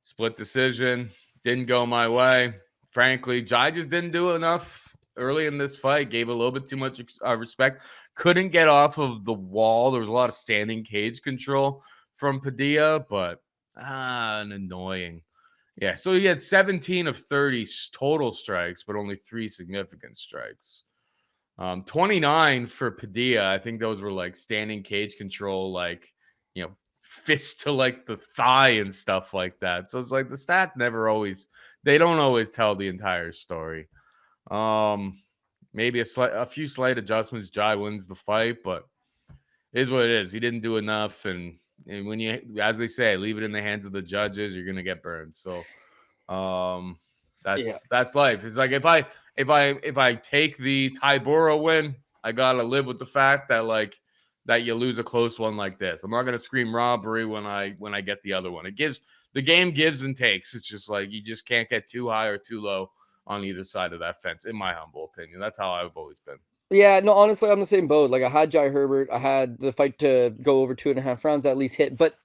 Split decision, didn't go my way. Frankly, Jai just didn't do enough early in this fight. Gave a little bit too much respect. Couldn't get off of the wall. There was a lot of standing cage control from Padilla, but annoying. Yeah, so he had 17 of 30 total strikes, but only 3 significant strikes. 29 for Padilla. I think those were standing cage control, fist to the thigh and stuff like that. So it's the stats they don't always tell the entire story. Maybe a few slight adjustments, Jai wins the fight, but it is what it is. He didn't do enough, and when you, as they say, leave it in the hands of the judges, you're gonna get burned. So that's life. It's if I take the Tybura win, I gotta live with the fact that that you lose a close one like this. I'm not gonna scream robbery when I get the other one. The game gives and takes. It's just you just can't get too high or too low on either side of that fence, in my humble opinion. That's how I've always been. Yeah, no, honestly, I'm the same boat. I had Jai Herbert. I had the fight to go over 2.5 rounds, at least hit. But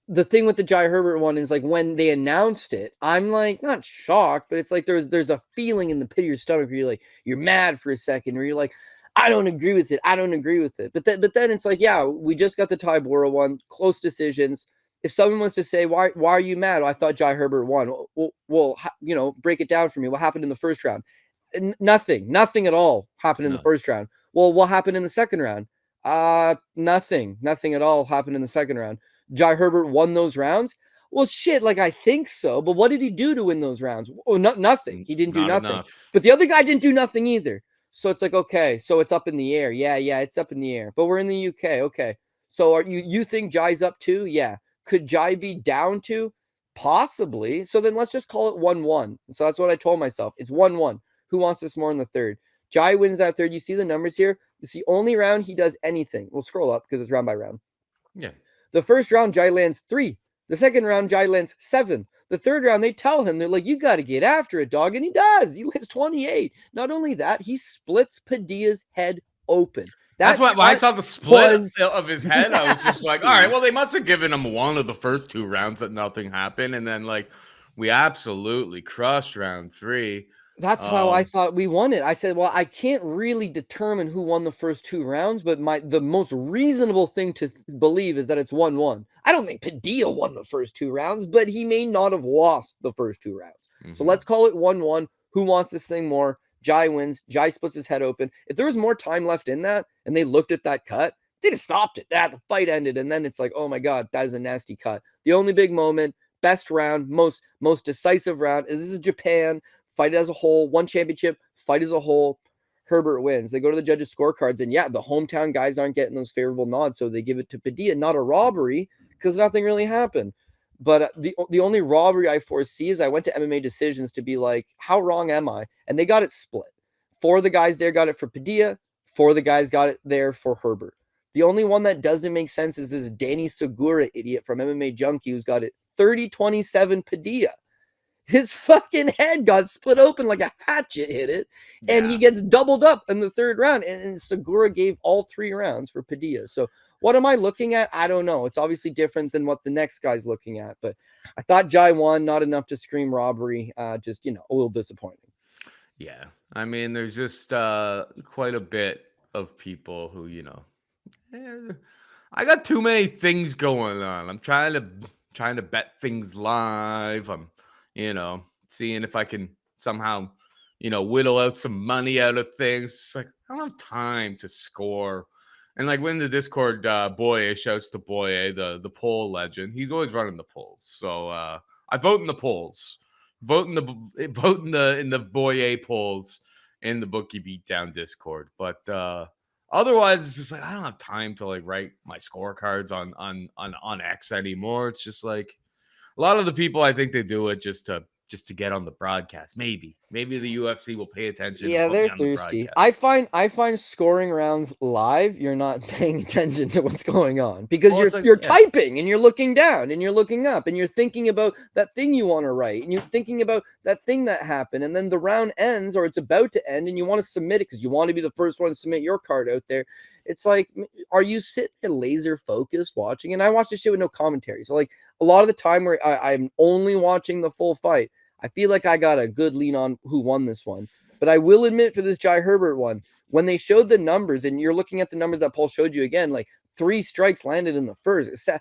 the thing with the Jai Herbert one is when they announced it, I'm not shocked, but it's there's a feeling in the pit of your stomach where you're mad for a second, or you're I don't agree with it. I don't agree with it. But then it's we just got the Tybura one, close decisions. if someone was to say, why are you mad? I thought Jai Herbert won. Well, break it down for me. What happened in the first round? Nothing at all happened in the first round. Well, what happened in the second round? Nothing at all happened in the second round. Jai Herbert won those rounds. Well, shit, like I think so, but what did he do to win those rounds? Oh, nothing. He didn't do Not nothing. enough. But the other guy didn't do nothing either. So it's like, okay, so it's up in the air. Yeah, it's up in the air. But we're in the UK. Okay. So are you think Jai's up 2? Yeah. Could Jai be down 2? Possibly. So then let's just call it 1-1. So that's what I told myself. It's 1-1. Who wants this more in the third? Jai wins that third. You see the numbers here? It's the only round he does anything. We'll scroll up because it's round by round. Yeah. The first round, Jai lands 3. The second round, Jai lands 7. The third round, they tell him, they're like, you got to get after it, dog. And he does. He lands 28. Not only that, he splits Padilla's head open. That's why when I saw the split of his head, I was just like, all right, well, they must have given him one of the first 2 rounds that nothing happened. And then, like, we absolutely crushed round 3. That's how I thought we won it. I said, well, I can't really determine who won the first 2 rounds, but the most reasonable thing to believe is that it's 1-1. I don't think Padilla won the first 2 rounds, but he may not have lost the first 2 rounds. Mm-hmm. So let's call it 1-1. Who wants this thing more? Jai wins. Jai splits his head open. If there was more time left in that and they looked at that cut, they'd have stopped it. The fight ended. And then it's like, oh my God, that is a nasty cut. The only big moment, best round, most decisive round. This is Japan. Fight as a whole, one championship, fight as a whole. Herbert wins. They go to the judges' scorecards, and yeah, the hometown guys aren't getting those favorable nods, so they give it to Padilla. Not a robbery because nothing really happened. But the only robbery I foresee is I went to MMA Decisions to be like, how wrong am I? And they got it split. 4 of the guys there got it for Padilla. 4 of the guys got it there for Herbert. The only one that doesn't make sense is this Danny Segura idiot from MMA Junkie who's got it 30-27 Padilla. His fucking head got split open like a hatchet hit it, and he gets doubled up in the third round. And Segura gave all 3 rounds for Padilla. So what am I looking at? I don't know. It's obviously different than what the next guy's looking at. But I thought Jai won, not enough to scream robbery. Just, a little disappointing. Yeah. I mean, there's just quite a bit of people who, I got too many things going on. I'm trying to bet things live. I'm seeing if I can somehow, whittle out some money out of things. It's like, I don't have time to score. And like when the Discord, Boye, shouts to Boye, the poll legend, he's always running the polls. So I vote in the polls. Vote in the Boye polls in the Bookie Beatdown Discord. But otherwise, it's just like I don't have time to like write my scorecards on X anymore. It's just like a lot of the people, I think they do it just to get on the broadcast. Maybe the UFC will pay attention. Yeah, they're thirsty. I find scoring rounds live, you're not paying attention to what's going on because you're typing and you're looking down and you're looking up and you're thinking about that thing you want to write and you're thinking about that thing that happened, and then the round ends or it's about to end and you want to submit it because you want to be the first one to submit your card out there. It's like, are you sitting there laser focused watching? And I watch this shit with no commentary. So like a lot of the time where I'm only watching the full fight, I feel like I got a good lean on who won this one. But I will admit for this Jai Herbert one, when they showed the numbers and you're looking at the numbers that Paul showed you again, like 3 strikes landed in the first. It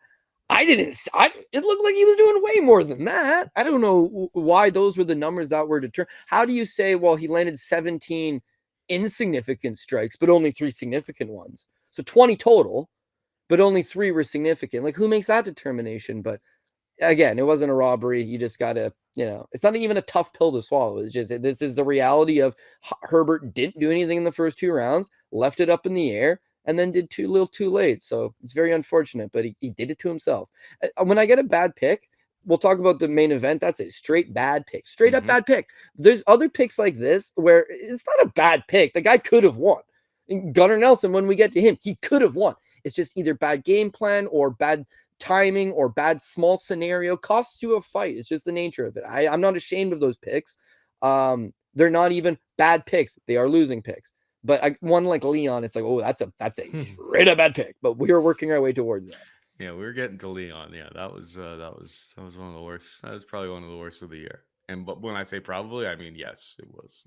looked like he was doing way more than that. I don't know why those were the numbers that were determined. How do you say, well, he landed 17 insignificant strikes, but only 3 significant ones? So 20 total, but only 3 were significant. Like, who makes that determination? But again, it wasn't a robbery. You just got to, it's not even a tough pill to swallow. It's just, this is the reality of Herbert didn't do anything in the first 2 rounds, left it up in the air, and then did too little too late. So it's very unfortunate, but he did it to himself. When I get a bad pick, we'll talk about the main event. That's a straight bad pick, straight up bad pick. There's other picks like this where it's not a bad pick. The guy could have won. Gunnar Nelson, when we get to him, he could have won. It's just either bad game plan or bad timing or bad small scenario costs you a fight. It's just the nature of it. I'm not ashamed of those picks. They're not even bad picks. They are losing picks. But one like Leon, it's like, oh, that's a straight up bad pick. But we are working our way towards that. Yeah, we were getting to Leon. Yeah, that was one of the worst. That was probably one of the worst of the year. But when I say probably, I mean yes, it was.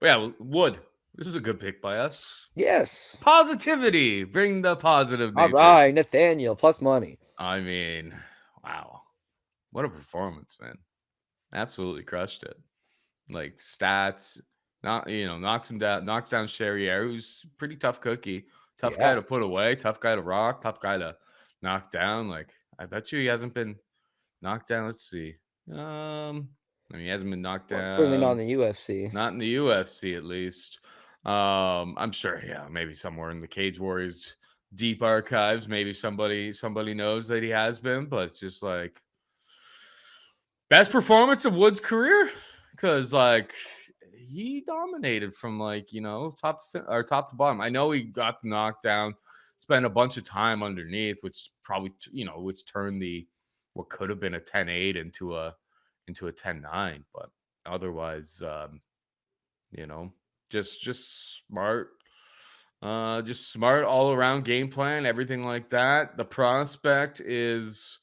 But yeah, Wood. This is a good pick by us. Yes. Positivity. Bring the positive All nature. right, Nathaniel, plus money. I mean, wow. What a performance, man. Absolutely crushed it. Like stats, knocks him down, knocks down Cherrier, who's a pretty tough cookie. Tough guy Yeah. to put away, tough guy to rock, tough guy to knock down. Like, I bet you he hasn't been knocked down. Let's see. He hasn't been knocked Well, certainly not in down. the UFC. Not in the UFC, at least. I'm sure, yeah, maybe somewhere in the Cage Warriors deep archives, maybe somebody knows that he has been, but it's just like best performance of Wood's career, because like he dominated from top to bottom. I know he got the knockdown, spent a bunch of time underneath, which probably which turned the what could have been a 10-8 into a 10-9, but otherwise, just smart. Just smart all around game plan, everything like that. The prospect is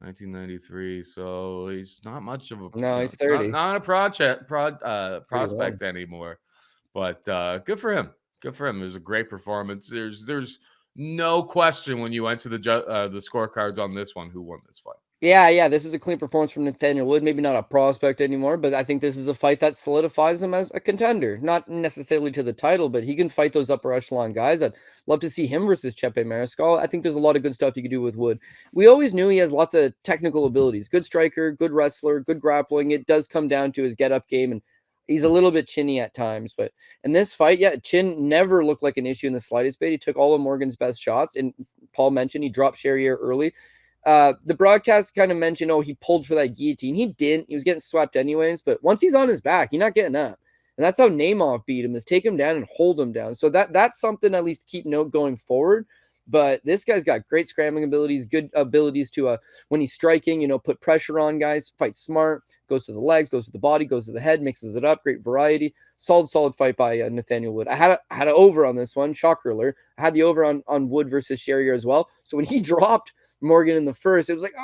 1993, so he's not much of a No, he's it's not 30. not a 31. prospect anymore. But good for him. Good for him. It was a great performance. There's no question when you went to the scorecards on this one who won this fight. Yeah, this is a clean performance from Nathaniel Wood. Maybe not a prospect anymore, but I think this is a fight that solidifies him as a contender. Not necessarily to the title, but he can fight those upper echelon guys. I'd love to see him versus Chepe Mariscal. I think there's a lot of good stuff you could do with Wood. We always knew he has lots of technical abilities. Good striker, good wrestler, good grappling. It does come down to his get-up game, and he's a little bit chinny at times. But in this fight, chin never looked like an issue in the slightest bit. He took all of Morgan's best shots, and Paul mentioned he dropped Cherrier early. The broadcast kind of mentioned, he pulled for that guillotine. He didn't. He was getting swept anyways. But once he's on his back, he's not getting up. And that's how Nemov beat him, is take him down and hold him down. So that's something at least keep note going forward. But this guy's got great scrambling abilities, good abilities to, when he's striking, put pressure on guys, fight smart, goes to the legs, goes to the body, goes to the head, mixes it up. Great variety. Solid fight by Nathaniel Wood. I had an over on this one. Shocker alert. I had the over on Wood versus Cherrier as well. So when he dropped Morgan in the first, it was like,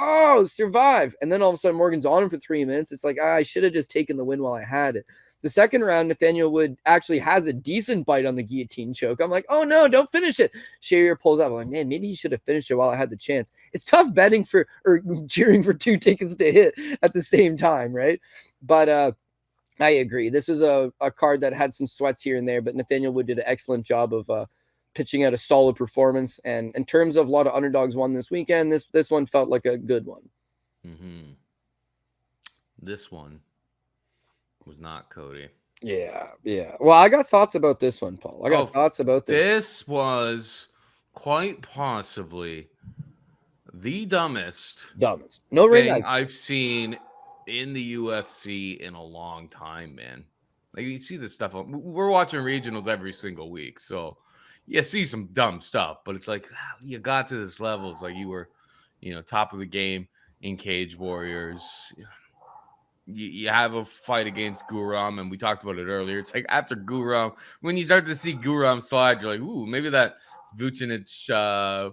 survive. And then all of a sudden Morgan's on him for 3 minutes. It's like, I should have just taken the win while I had it. The second round, Nathaniel Wood actually has a decent bite on the guillotine choke. I'm like, oh no, don't finish it. Cherrier pulls out. I'm like, man, maybe he should have finished it while I had the chance. It's tough betting or cheering for two tickets to hit at the same time, right? But I agree. This is a card that had some sweats here and there, but Nathaniel Wood did an excellent job of pitching out a solid performance. And in terms of a lot of underdogs won this weekend, this one felt like a good one. Mm-hmm. This one was not Cody. Yeah. Well, I got thoughts about this one, Paul. I got thoughts about this. This was quite possibly the dumbest no thing I've seen in the UFC in a long time, man. Like, you see this stuff. We're watching regionals every single week, so you see some dumb stuff. But it's like, you got to this level. It's like you were, top of the game in Cage Warriors. You have a fight against Guram, and we talked about it earlier. It's like after Guram, when you start to see Guram slide, you're like, ooh, maybe that Vucinic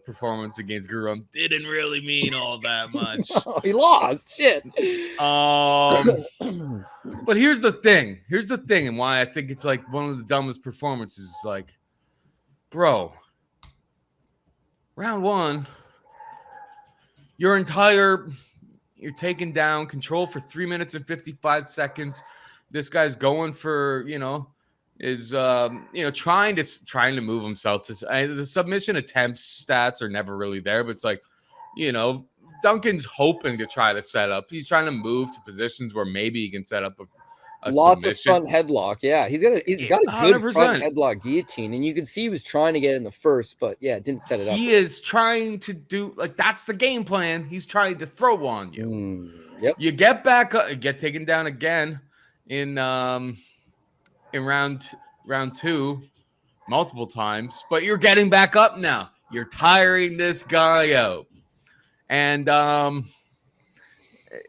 performance against Guram didn't really mean all that much. He lost. Shit. But here's the thing, and why I think it's like one of the dumbest performances. Like, bro, round one, you're taking down control for 3 minutes and 55 seconds. This guy's going for, trying to move himself to the submission attempts. Stats are never really there, but it's like, Duncan's hoping to try to set up. He's trying to move to positions where maybe he can set up a lots submission. Of front headlock. Yeah, he's got a good 100%. Front headlock guillotine, and you can see he was trying to get it in the first, but it didn't set it up. He is trying to do, like, that's the game plan. He's trying to throw on you. Yep. You get back up, get taken down again in round two multiple times, but you're getting back up now. You're tiring this guy out. And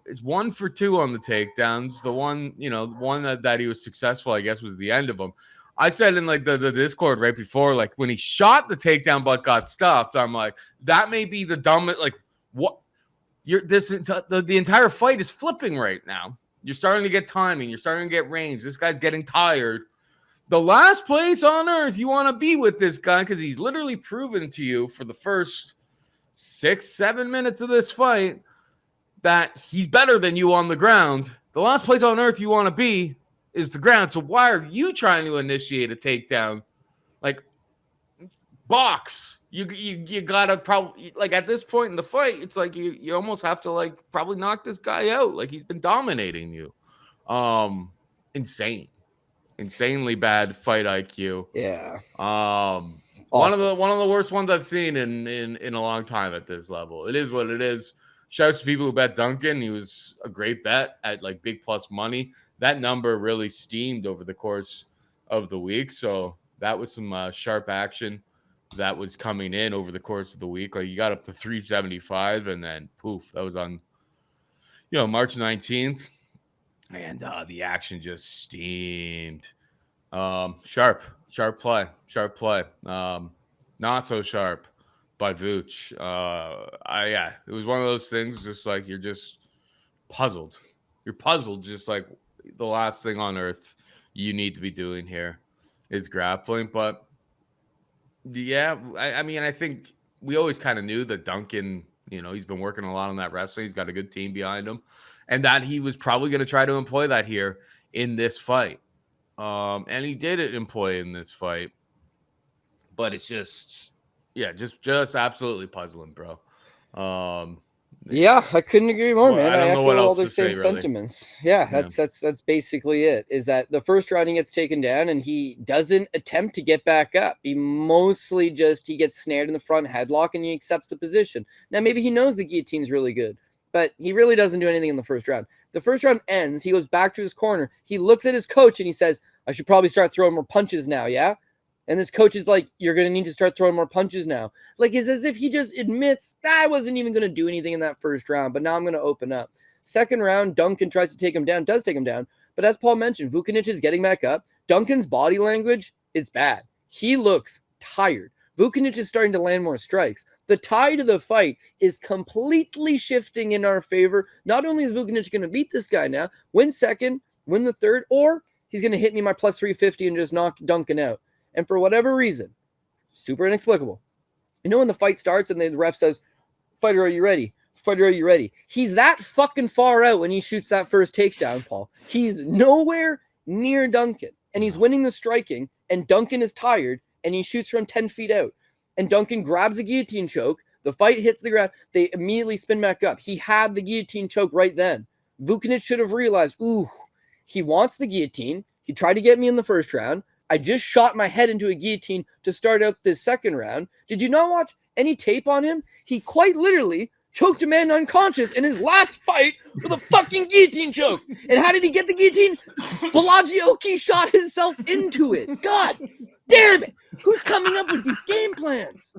it's 1 for 2 on the takedowns. The one, one that he was successful, I guess, was the end of them. I said in like the Discord right before, like when he shot the takedown but got stuffed, I'm like, that may be the dumbest. Like, what? The entire fight is flipping right now. You're starting to get timing. You're starting to get range. This guy's getting tired. the last place on earth you want to be with this guy, because he's literally proven to you for the first 6-7 minutes of this fight that he's better than you on the ground. The last place on earth you want to be is the ground. So why are you trying to initiate a takedown? Like, box. You gotta probably, like, at this point in the fight, it's like you almost have to, like, probably knock this guy out. Like, he's been dominating you. Insanely bad fight IQ. Yeah. One of the worst ones I've seen in a long time at this level. It is what it is. Shouts to people who bet Duncan. He was a great bet at, like, big plus money. That number really steamed over the course of the week. So that was some sharp action that was coming in over the course of the week. Like, you got up to 375, and then poof, that was on, March 19th. And the action just steamed. Sharp play. Not so sharp by Vooch. It was one of those things, just like, you're just puzzled. You're puzzled, just like the last thing on earth you need to be doing here is grappling. But yeah, I mean, I think we always kind of knew that Duncan, he's been working a lot on that wrestling. He's got a good team behind him, and that he was probably going to try to employ that here in this fight. And he did employ in this fight, but it's just absolutely puzzling, bro. Yeah, I couldn't agree more, man. I don't know what echo all else the to say, same really. sentiments. Yeah, that's basically it. Is that the first round he gets taken down and he doesn't attempt to get back up. He mostly he gets snared in the front headlock and he accepts the position. Now maybe he knows the guillotine's really good, but he really doesn't do anything in the first round. The first round ends. He goes back to his corner. He looks at his coach and he says, "I should probably start throwing more punches now." Yeah. And this coach is like, "You're going to need to start throwing more punches now." Like, it's as if he just admits that I wasn't even going to do anything in that first round, but now I'm going to open up. Second round, Duncan tries to take him down, does take him down. But as Paul mentioned, Vucinic is getting back up. Duncan's body language is bad. He looks tired. Vucinic is starting to land more strikes. The tide of the fight is completely shifting in our favor. Not only is Vucinic going to beat this guy now, win second, win the third, or he's going to hit me my plus 350 and just knock Duncan out. And for whatever reason, super inexplicable. When the fight starts and the ref says, "Fighter, are you ready? Fighter, are you ready?" He's that fucking far out when he shoots that first takedown, Paul. He's nowhere near Duncan. And he's winning the striking, and Duncan is tired, and he shoots from 10 feet out. And Duncan grabs a guillotine choke. The fight hits the ground. They immediately spin back up. He had the guillotine choke right then. Vucinic should have realized, he wants the guillotine. He tried to get me in the first round. I just shot my head into a guillotine to start out this second round. Did you not watch any tape on him? He quite literally choked a man unconscious in his last fight with a fucking guillotine choke. And how did he get the guillotine? Pelagioki shot himself into it. God damn it. Who's coming up with these game plans?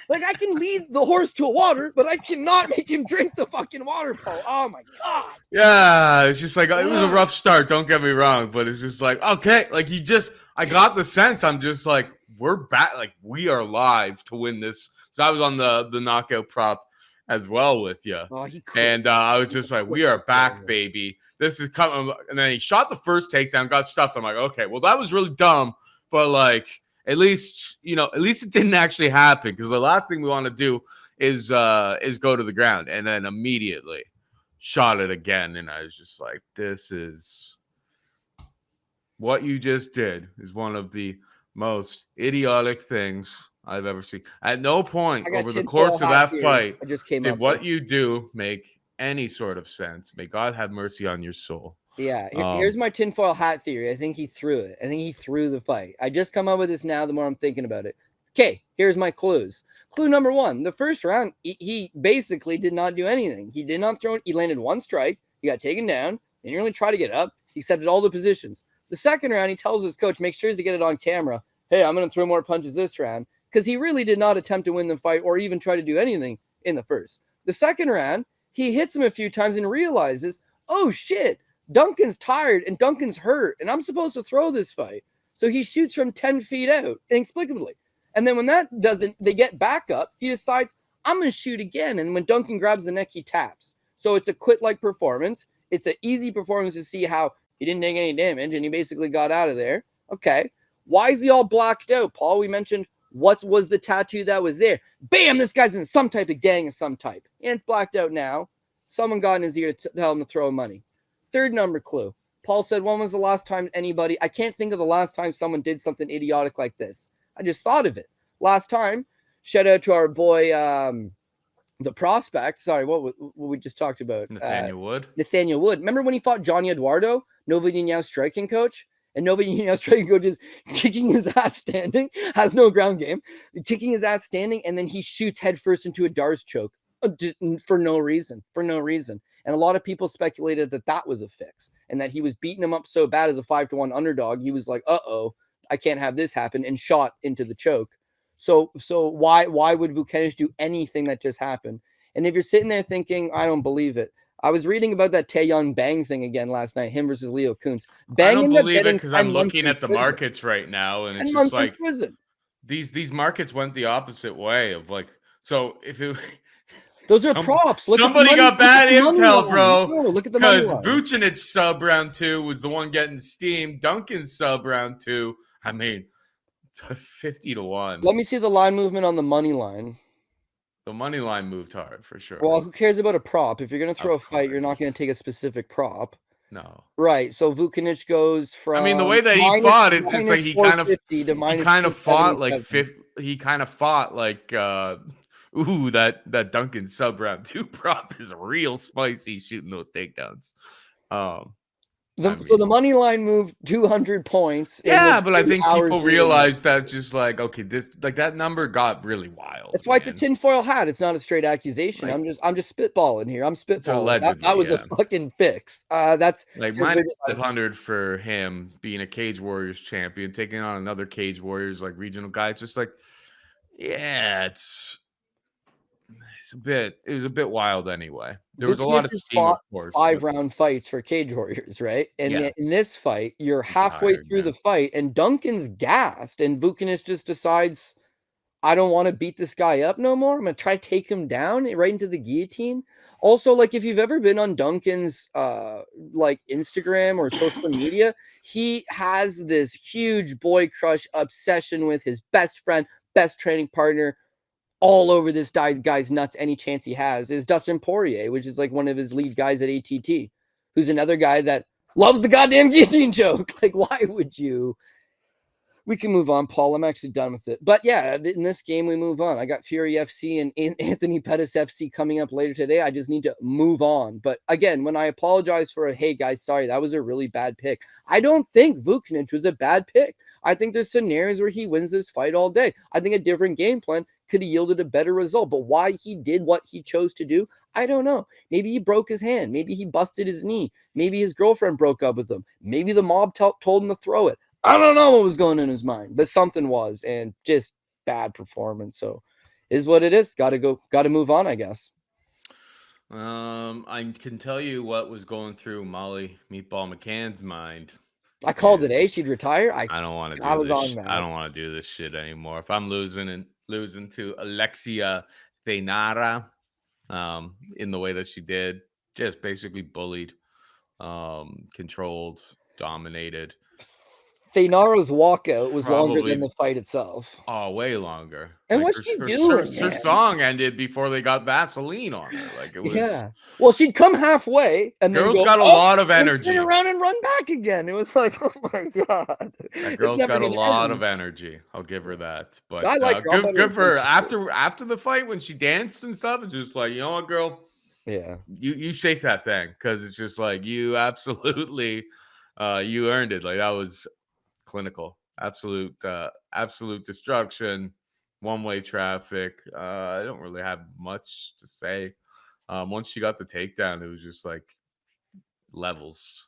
Like, I can lead the horse to water, but I cannot make him drink the fucking water, Paul. Oh, my God. Yeah, it's just like, it was a rough start, don't get me wrong, but it's just like, okay, like, I got the sense, I'm just like, we're back, like, we are live to win this. So I was on the knockout prop as well with you. And I was just like, we are back, baby. This is coming. And then he shot the first takedown, got stuffed. I'm like, okay, well, that was really dumb, but, like, at least it didn't actually happen, because the last thing we want to do is go to the ground. And then immediately shot it again, and I was just like, this is what you just did is one of the most idiotic things I've ever seen. At no point over the course of that fight did what you do make any sort of sense. May God have mercy on your soul. Yeah, here's my tinfoil hat theory. I think he threw it. I think he threw the fight. I just come up with this now the more I'm thinking about it. Okay, here's my clues. Clue number one, the first round, he basically did not do anything. He did not throw it. He landed one strike. He got taken down. Didn't really try to get up. He accepted all the positions. The second round, he tells his coach, make sure to get it on camera. Hey, I'm going to throw more punches this round, because he really did not attempt to win the fight or even try to do anything in the first. The second round, he hits him a few times and realizes, oh, shit, Duncan's tired and Duncan's hurt, and I'm supposed to throw this fight. So he shoots from 10 feet out, inexplicably. And then when that doesn't, they get back up, he decides, I'm going to shoot again. And when Duncan grabs the neck, he taps. So it's a quit-like performance. It's an easy performance to see how he didn't take any damage, and he basically got out of there. Okay. Why is he all blacked out, Paul? We mentioned what was the tattoo that was there. Bam, this guy's in some type of gang of some type. And it's blacked out now. Someone got in his ear to tell him to throw money. Third number clue. Paul said, when was the last time anybody, I can't think of the last time someone did something idiotic like this. I just thought of it. Last time, shout out to our boy, the prospect. Sorry, what we just talked about? Nathaniel Wood. Nathaniel Wood. Remember when he fought Johnny Eduardo, Nova União striking coach? And Nova União striking coach is kicking his ass standing, has no ground game, kicking his ass standing, and then he shoots headfirst into a Darce choke for no reason. And a lot of people speculated that that was a fix and that he was beating him up so bad as a 5-1 underdog. He was like, uh-oh, I can't have this happen, and shot into the choke. So why would Vucenic do anything that just happened? And if you're sitting there thinking, I don't believe it, I was reading about that Taeyeon Bang thing again last night, him versus Leo Kuntz. I don't believe it because I'm looking at the markets right now, and it's just like these markets went the opposite way of like, so if it those are props. Somebody got bad intel, bro. Look at the money line. Because Vucenic sub round 2 was the one getting steamed. Duncan's sub round 2, I mean, 50-1. Let me see the line movement on the money line. The money line moved hard for sure. Well, who cares about a prop? If you're going to throw a fight, you're not going to take a specific prop. No. Right. So Vucenic goes from. I mean, the way that he fought, it's like he kind of fought like he kind of fought like ooh, that Duncan sub round 2 prop is real spicy shooting those takedowns. So the money line moved 200 points. Yeah, but I think people realized that just like, okay, this like that number got really wild. That's why it's a tinfoil hat. It's not a straight accusation. Like, I'm just spitballing here. I'm spitballing. That was a fucking fix. That's like minus 500 for him being a Cage Warriors champion, taking on another Cage Warriors like regional guy. It's just like, yeah, it was a bit wild anyway. There was a lot of steam, of course. 5-round fights for Cage Warriors, right? And yet in this fight, you're halfway through the fight, and Duncan's gassed, and Vucenic just decides, I don't want to beat this guy up no more. I'm gonna try to take him down right into the guillotine. Also, like if you've ever been on Duncan's like Instagram or social media, he has this huge boy crush obsession with his best friend, best training partner, all over this guy's nuts any chance he has, is Dustin Poirier, which is like one of his lead guys at ATT, who's another guy that loves the goddamn guillotine choke. Like, why would you? We can move on, Paul. I'm actually done with it. But yeah, in this game, we move on. I got Fury FC and Anthony Pettis FC coming up later today. I just need to move on. But again, when I apologize for hey guys, sorry, that was a really bad pick. I don't think Vucenic was a bad pick. I think there's scenarios where he wins this fight all day. I think a different game plan could have yielded a better result. But why he did what he chose to do, I don't know. Maybe he broke his hand. Maybe he busted his knee. Maybe his girlfriend broke up with him. Maybe the mob told him to throw it. I don't know what was going in his mind, but something was, and just bad performance. So is what it is. Got to move on, I guess. I can tell you what was going through Molly Meatball McCann's mind. I called it, she'd retire. I don't want to do this. I don't want to do this shit anymore. If I'm losing to Alexia Thainara, in the way that she did, just basically bullied, controlled, dominated. Thainara's walkout was longer than the fight itself. Oh, way longer. And what's she doing? Her song ended before they got Vaseline on her. Like it was. Yeah. Well, she'd come halfway, and then girl's got a lot of energy. Turn around and run back again. It was like, oh my god. That girl's got a lot of energy. I'll give her that. But I like good for her. After the fight when she danced and stuff, it's just like, you know what, girl? Yeah. You shake that thing, because it's just like you absolutely you earned it. Like that was clinical, absolute destruction, one-way traffic. I don't really have much to say. Once she got the takedown, it was just like levels.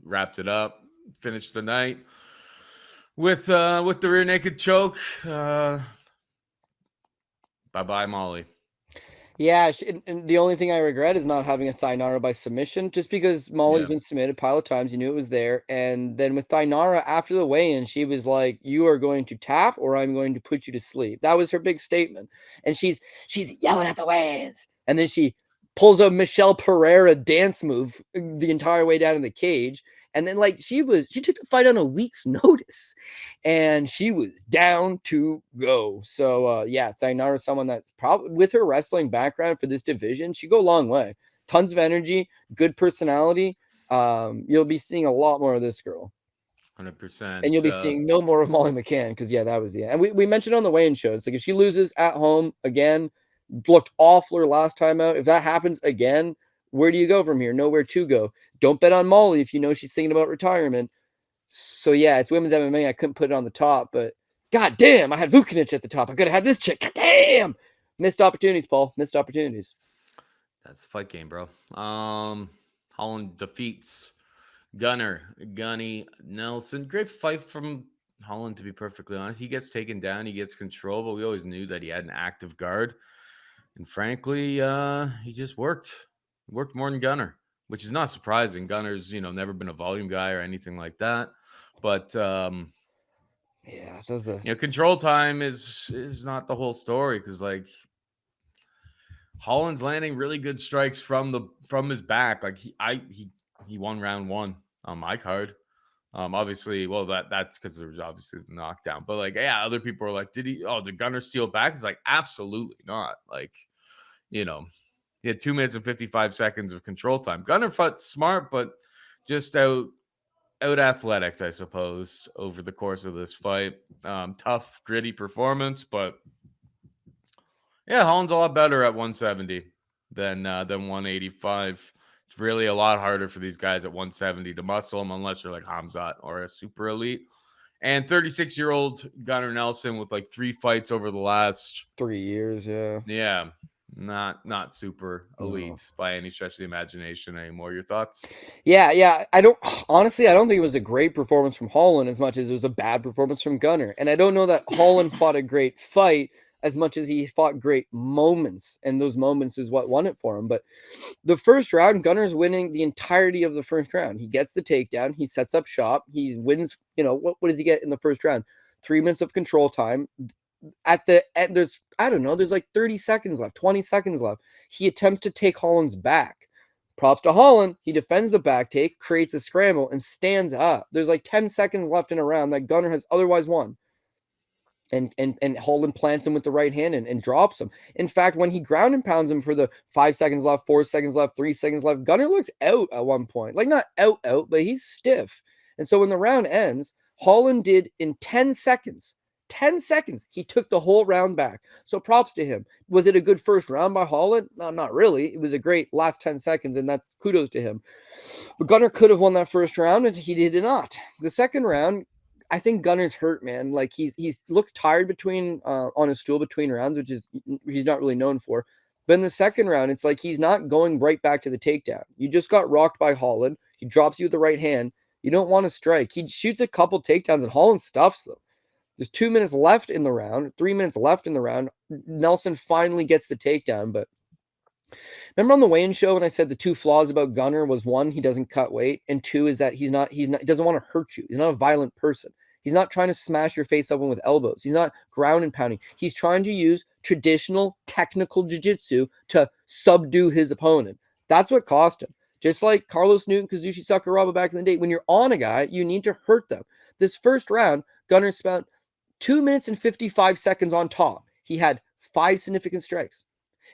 Wrapped it up, finished the night with the rear naked choke. Bye bye, Molly. Yeah, and the only thing I regret is not having a Thainara by submission, just because Molly's been submitted a pile of times. You knew it was there. And then with Thainara, after the weigh-in, she was like, you are going to tap or I'm going to put you to sleep. That was her big statement. And she's yelling at the weigh-ins. And then she pulls a Michelle Pereira dance move the entire way down in the cage. And then like she took the fight on a week's notice and she was down to go. So yeah, Thainara is someone that's probably, with her wrestling background for this division, she go a long way. Tons of energy, good personality. You'll be seeing a lot more of this girl. 100%. And you'll be seeing no more of Molly McCann because, yeah, that was the end. And we mentioned on the weigh-in show, it's like if she loses at home again, looked awful last time out. If that happens again, where do you go from here? Nowhere to go. Don't bet on Molly if you know she's thinking about retirement. So, yeah, it's women's MMA. I couldn't put it on the top, but god damn, I had Vucinic at the top. I could have had this chick. God damn. Missed opportunities, Paul. Missed opportunities. That's the fight game, bro. Holland defeats Gunny Nelson. Great fight from Holland, to be perfectly honest. He gets taken down, he gets control, but we always knew that he had an active guard. And frankly, he just worked. He worked more than Gunner, which is not surprising. Gunner's, never been a volume guy or anything like that. But yeah, those control time is not the whole story, because like Holland's landing really good strikes from his back. Like he won round 1 on my card. Obviously, well, that's because there was obviously the knockdown. But like, yeah, other people are like, did Gunner steal back? It's like, absolutely not. Like, he had 2 minutes and 55 seconds of control time. Gunner fought smart, but just out athletic, I suppose, over the course of this fight. Tough, gritty performance, but yeah, Holland's a lot better at 170 than 185. It's really a lot harder for these guys at 170 to muscle them unless you're like Hamzat or a super elite. And 36-year-old Gunnar Nelson with like 3 fights over the last 3 years, yeah. Yeah, not super elite by any stretch of the imagination anymore. Your thoughts? Yeah. I don't think it was a great performance from Holland as much as it was a bad performance from Gunner. And I don't know that Holland fought a great fight as much as he fought great moments, and those moments is what won it for him. But the first round, Gunner's winning the entirety of the first round. He gets the takedown, he sets up shop, he wins. What does he get in the first round? 3 minutes of control time. At the end, there's like 30 seconds left, 20 seconds left. He attempts to take Holland's back. Props to Holland. He defends the back take, creates a scramble, and stands up. There's like 10 seconds left in a round that Gunner has otherwise won. And Holland plants him with the right hand and drops him. In fact, when he ground and pounds him for the 5 seconds left, 4 seconds left, 3 seconds left, Gunner looks out at one point. Like not out, but he's stiff. And so when the round ends, Holland did in 10 seconds, he took the whole round back. So props to him. Was it a good first round by Holland? No, not really. It was a great last 10 seconds, and that's kudos to him. But Gunner could have won that first round, and he did not. The second round, I think Gunner's hurt, man. Like he's looks tired on his stool between rounds, which is he's not really known for. But in the second round, it's like he's not going right back to the takedown. You just got rocked by Holland. He drops you with the right hand. You don't want to strike. He shoots a couple takedowns, and Holland stuffs them. There's 2 minutes left in the round, 3 minutes left in the round. Nelson finally gets the takedown, but remember on the weigh-in show when I said the 2 flaws about Gunner was 1, he doesn't cut weight, and 2 is that he doesn't want to hurt you. He's not a violent person. He's not trying to smash your face open with elbows. He's not ground and pounding. He's trying to use traditional technical jiu-jitsu to subdue his opponent. That's what cost him. Just like Carlos Newton, Kazushi Sakuraba back in the day, when you're on a guy, you need to hurt them. This first round, Gunner spent 2 minutes and 55 seconds on top. He had 5 significant strikes.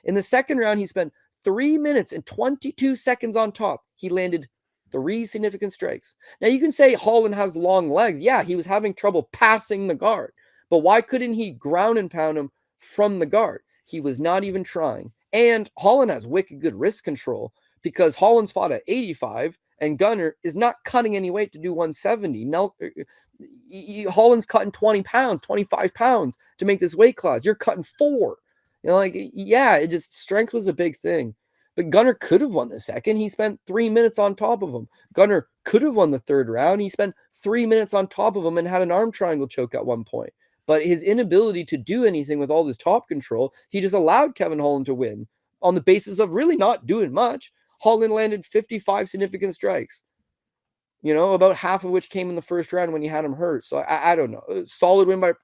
In the second round, he spent 3 minutes and 22 seconds on top. He landed 3 significant strikes. Now, you can say Holland has long legs. Yeah, he was having trouble passing the guard. But why couldn't he ground and pound him from the guard? He was not even trying. And Holland has wicked good wrist control because Holland's fought at 85 and Gunner is not cutting any weight to do 170. Holland's cutting 20 pounds, 25 pounds to make this weight class. You're cutting 4. Strength was a big thing. But Gunner could have won the second. He spent 3 minutes on top of him. Gunner could have won the third round. He spent 3 minutes on top of him and had an arm triangle choke at one point. But his inability to do anything with all this top control, he just allowed Kevin Holland to win on the basis of really not doing much. Holland landed 55 significant strikes, about half of which came in the first round when he had him hurt. So I don't know. Solid win by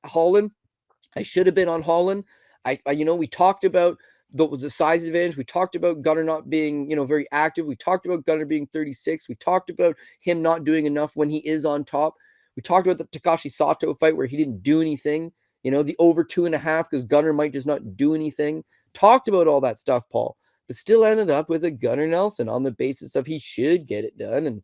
Holland. I should have been on Holland. We talked about the size advantage. We talked about Gunnar not being, very active. We talked about Gunnar being 36. We talked about him not doing enough when he is on top. We talked about the Takashi Sato fight where he didn't do anything, the over 2.5 because Gunnar might just not do anything. Talked about all that stuff, Paul, but still ended up with a Gunnar Nelson on the basis of he should get it done. And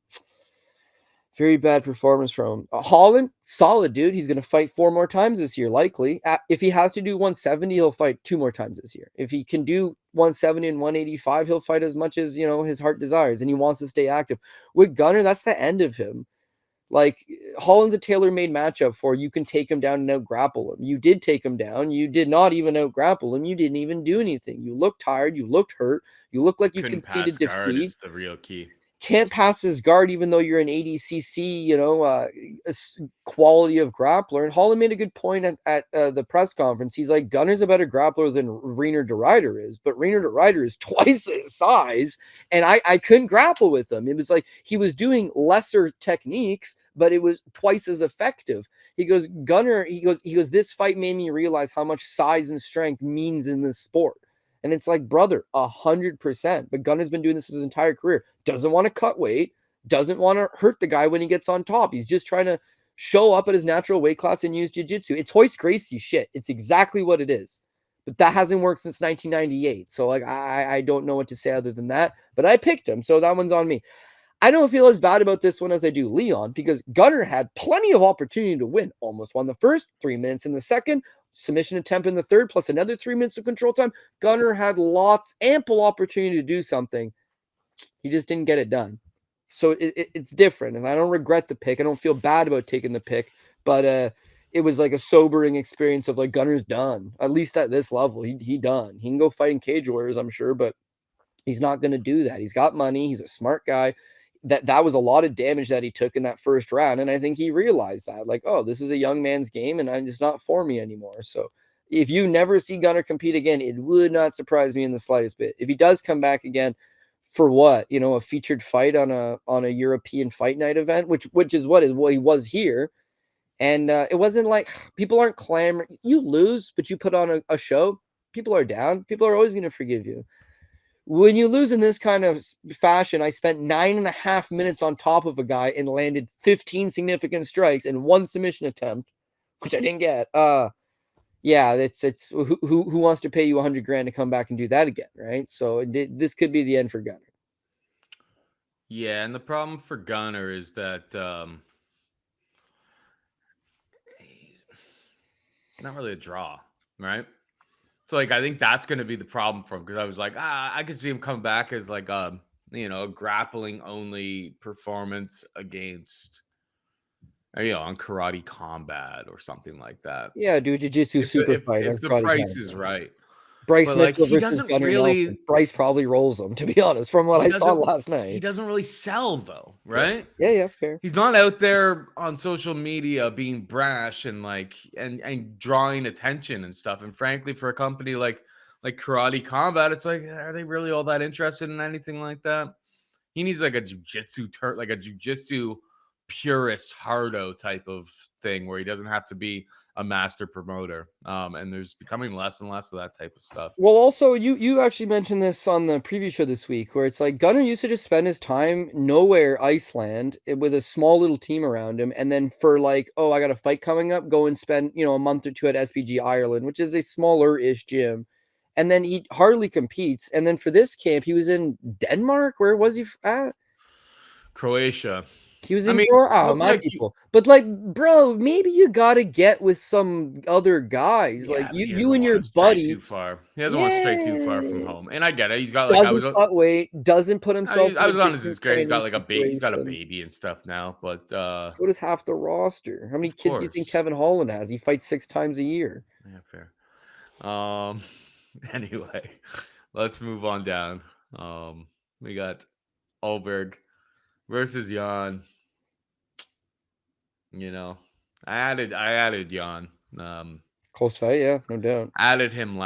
very bad performance from him. Holland, solid dude. He's going to fight 4 more times this year, likely. If he has to do 170, he'll fight 2 more times this year. If he can do 170 and 185, he'll fight as much as, his heart desires, and he wants to stay active. With Gunnar, that's the end of him. Like, Holland's a tailor-made matchup for you can take him down and out-grapple him. You did take him down. You did not even out-grapple him. You didn't even do anything. You looked tired. You looked hurt. You looked like you conceded defeat. Is the real key. Can't pass his guard, even though you're an ADCC, quality of grappler. And Holland made a good point at the press conference. He's like, Gunnar's a better grappler than Reiner de Ruyter is, but Reiner de Ruyter is twice his size, and I couldn't grapple with him. It was like he was doing lesser techniques, but it was twice as effective. He goes, Gunnar, he goes, this fight made me realize how much size and strength means in this sport. And it's like, brother, 100%. But Gunnar's been doing this his entire career. Doesn't want to cut weight. Doesn't want to hurt the guy when he gets on top. He's just trying to show up at his natural weight class and use jiu-jitsu. It's Royce Gracie shit. It's exactly what it is. But that hasn't worked since 1998. So, like, I don't know what to say other than that. But I picked him, so that one's on me. I don't feel as bad about this one as I do Leon, because Gunnar had plenty of opportunity to win. Almost won the first, 3 minutes in the second, submission attempt in the third, plus another 3 minutes of control time. Gunnar had ample opportunity to do something. He just didn't get it done. So it's different, and I don't regret the pick. I don't feel bad about taking the pick, but it was like a sobering experience of like, Gunnar's done. At least at this level, he done. He can go fight in Cage Warriors, I'm sure, but he's not going to do that. He's got money. He's a smart guy. That was a lot of damage that he took in that first round. And I think he realized that, like, oh, this is a young man's game and it's not for me anymore. So if you never see Gunnar compete again, it would not surprise me in the slightest bit. If he does come back again for what, a featured fight on a European fight night event, which is what he was here. And it wasn't like people aren't clamoring. You lose, but you put on a show. People are down. People are always going to forgive you. When you lose in this kind of fashion, I spent 9.5 minutes on top of a guy and landed 15 significant strikes and 1 submission attempt, which I didn't get. Yeah, it's who wants to pay you $100,000 to come back and do that again, right? So this could be the end for Gunnar. Yeah, and the problem for Gunnar is that not really a draw, right? So, like, I think that's going to be the problem for him, because I was like, I could see him come back as like a grappling only performance against, on Karate Combat or something like that. Yeah, do a jiu-jitsu super fight. If the price is right. Bryce But, Mitchell versus Gunnar Nelson. Bryce probably rolls him, to be honest, from what I saw last night. He doesn't really sell, though, right? Yeah, fair. He's not out there on social media being brash and like and drawing attention and stuff. And frankly, for a company like Karate Combat, it's like, are they really all that interested in anything like that? He needs like a jiu-jitsu purist hardo type of thing where he doesn't have to be a master promoter. And there's becoming less and less of that type of stuff. Well, also, you actually mentioned this on the preview show this week, where it's like Gunnar used to just spend his time nowhere Iceland with a small little team around him, and then for like, oh, I got a fight coming up, go and spend a month or 2 at SBG Ireland, which is a smaller-ish gym, and then he hardly competes. And then for this camp, he was in Denmark. Where was he at? Croatia. He was in my people. But like, bro, maybe you gotta get with some other guys. Yeah, like you and your buddy. Too far. He doesn't want to stray too far from home. And I get it. He's got doesn't cut weight, doesn't put himself. I was on his Instagram. He's got like a baby. He's got a baby and stuff now. But so does half the roster. How many kids do you think Kevin Holland has? He fights 6 times a year. Yeah, fair. Anyway, let's move on down. We got Ulberg versus Jan. I added Jan. Close fight, yeah, no doubt. Added him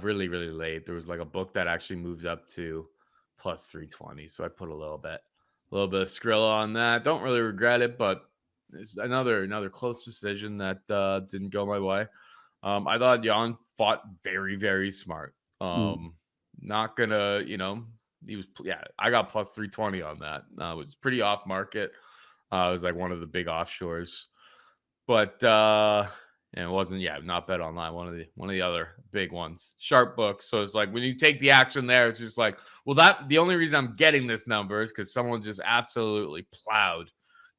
really, really late. There was like a book that actually moves up to plus 320, so I put a little bit of Skrilla on that. Don't really regret it, but it's another close decision that didn't go my way. I thought Jan fought very, very smart. not gonna, he was, I got plus 320 on that. It was pretty off market. It was like one of the big offshores, but and it wasn't, not Bet Online, one of the other big ones, Sharp Books. So it's like when you take the action there, it's just like, well, the only reason I'm getting this number is because someone just absolutely plowed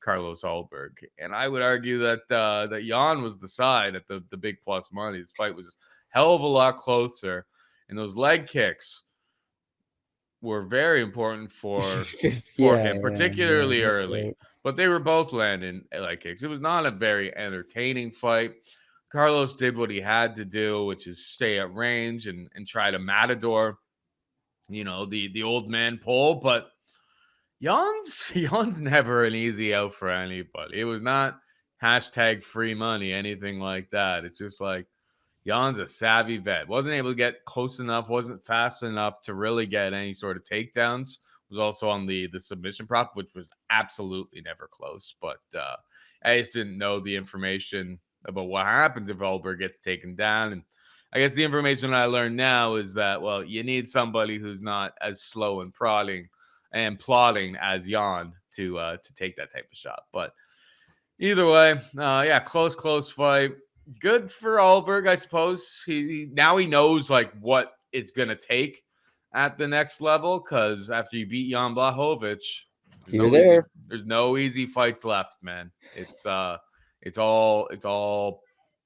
Carlos Ulberg, and I would argue that that Jan was the side at the big plus money. This fight was a hell of a lot closer, and those leg kicks were very important for him, particularly early. Right. But they were both landing leg kicks. It was not a very entertaining fight. Carlos did what he had to do, which is stay at range and try to matador, the old man pull. But Jan's never an easy out for anybody. It was not hashtag free money, anything like that. It's just like Jan's a savvy vet. Wasn't able to get close enough, wasn't fast enough to really get any sort of takedowns. Was also on the submission prop, which was absolutely never close. But I just didn't know the information about what happens if Ulberg gets taken down. And I guess the information I learned now is that, well, you need somebody who's not as slow and plotting as Jan to take that type of shot. But either way, close fight. Good for Ulberg, I suppose. He now he knows like what it's gonna take at the next level, because after you beat Jan Blachowicz, there's no easy fights left, man. It's all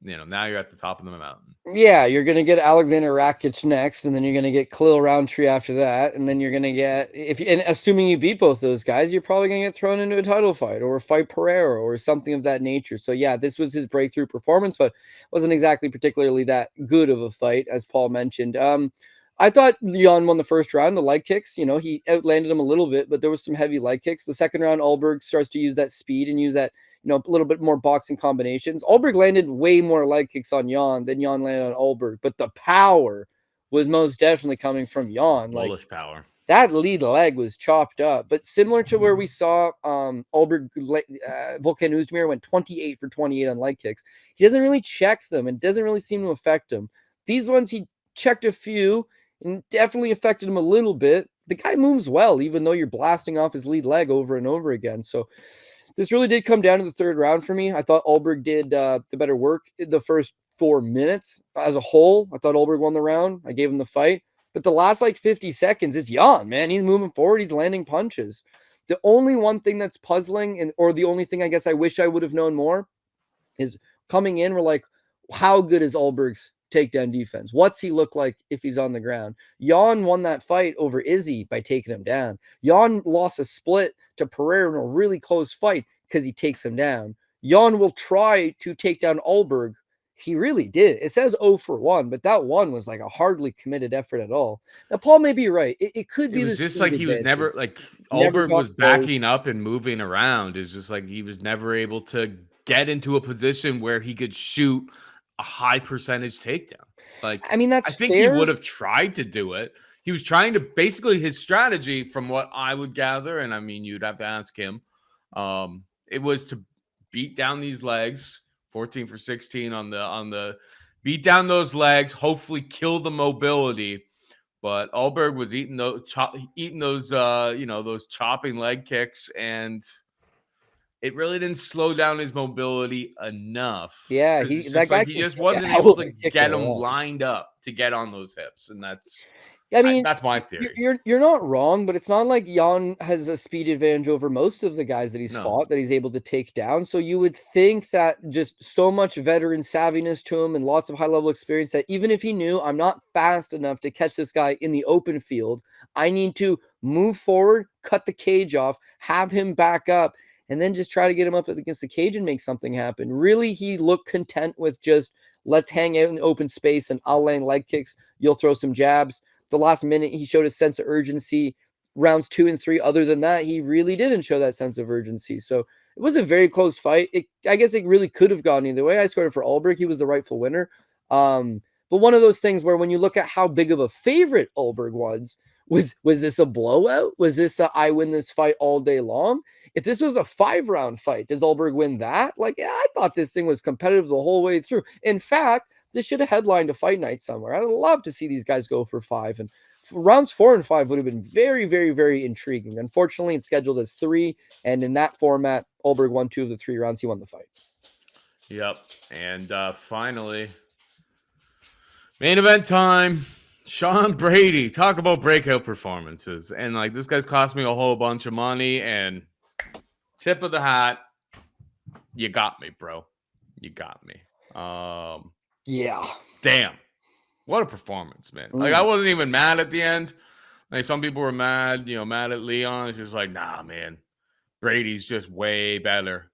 now you're at the top of the mountain. Yeah, you're going to get Alexander Rakic next, and then you're going to get Khalil Roundtree after that, and then you're going to get, and assuming you beat both those guys, you're probably going to get thrown into a title fight or a fight Pereira or something of that nature. So yeah, this was his breakthrough performance, but wasn't exactly particularly that good of a fight, as Paul mentioned. I thought Jan won the first round. The leg kicks, he outlanded him a little bit, but there was some heavy leg kicks. The second round, Ulberg starts to use that speed and use that, a little bit more boxing combinations. Ulberg landed way more leg kicks on Jan than Jan landed on Ulberg, but the power was most definitely coming from Jan. Bullish power. That lead leg was chopped up, but similar to where we saw Ulberg, Volkan Oezdemir went 28 for 28 on leg kicks. He doesn't really check them and doesn't really seem to affect him. These ones, he checked a few and definitely affected him a little bit. The guy moves well, even though you're blasting off his lead leg over and over again. So this really did come down to the third round for me. I thought Ulberg did the better work in the first 4 minutes as a whole. I thought Ulberg won the round. I gave him the fight. But the last 50 seconds, it's Jan, man. He's moving forward. He's landing punches. The only one thing that's puzzling, or the only thing I guess I wish I would have known more, is coming in, we're like, how good is Ulberg's takedown defense? What's he look like if he's on the ground? Jan won that fight over Izzy by taking him down. Jan lost a split to Pereira in a really close fight because he takes him down. Jan will try to take down Ulberg. He really did. It says 0 for 1, but that one was like a hardly committed effort at all. Now, Paul may be right. It could be this just like he was never like Ulberg was backing up and moving around. It's just like he was never able to get into a position where he could shoot a high percentage takedown. Like, I mean, I think fair. He would have tried to do it. He was trying to, basically his strategy, from what I would gather, and I mean, you'd have to ask him, it was to beat down these legs, 14 for 16 on the beat down those legs, hopefully kill the mobility. But Ulberg was eating those those chopping leg kicks, and it really didn't slow down his mobility enough. Yeah, he just wasn't able to get him lined up to get on those hips, and that's my theory. You're not wrong, but it's not like Jan has a speed advantage over most of the guys that he's fought that he's able to take down. So you would think that just so much veteran savviness to him and lots of high level experience that even if he knew I'm not fast enough to catch this guy in the open field, I need to move forward, cut the cage off, have him back up, and then just try to get him up against the cage and make something happen. Really, he looked content with just, let's hang out in open space and I'll land leg kicks. You'll throw some jabs. The last minute, he showed a sense of urgency. Rounds 2 and 3, other than that, he really didn't show that sense of urgency. So it was a very close fight. I guess it really could have gone either way. I scored it for Ulberg. He was the rightful winner. But one of those things where when you look at how big of a favorite Ulberg was this a blowout? Was this I win this fight all day long? If this was a 5-round fight, does Ulberg win that? I thought this thing was competitive the whole way through. In fact, this should have headlined a fight night somewhere. I'd love to see these guys go for 5. And rounds 4 and 5 would have been very, very, very intriguing. Unfortunately, it's scheduled as 3, and in that format, Ulberg won 2 of the 3 rounds. He won the fight. Yep. And finally, main event time. Sean Brady. Talk about breakout performances. And like, this guy's cost me a whole bunch of money. And tip of the hat, you got me, bro. You got me. Yeah. Damn. What a performance, man. Like, I wasn't even mad at the end. Like, some people were mad, mad at Leon. It's just like, nah, man. Brady's just way better.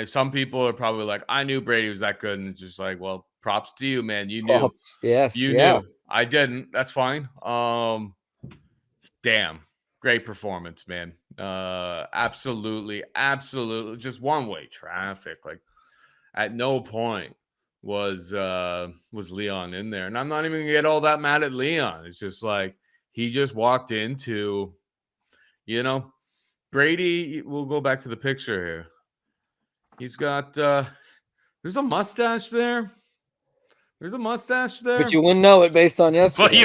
Some people are probably like, I knew Brady was that good. And it's just like, well, props to you, man. You knew. Yes. You knew. I didn't. That's fine. Damn. Great performance, man. Absolutely. Just one-way traffic. Like, at no point was Leon in there. And I'm not even gonna get all that mad at Leon. It's just like he just walked into, Brady. We'll go back to the picture here. He's got there's a mustache there. There's a mustache there. But you wouldn't know it based on yesterday. But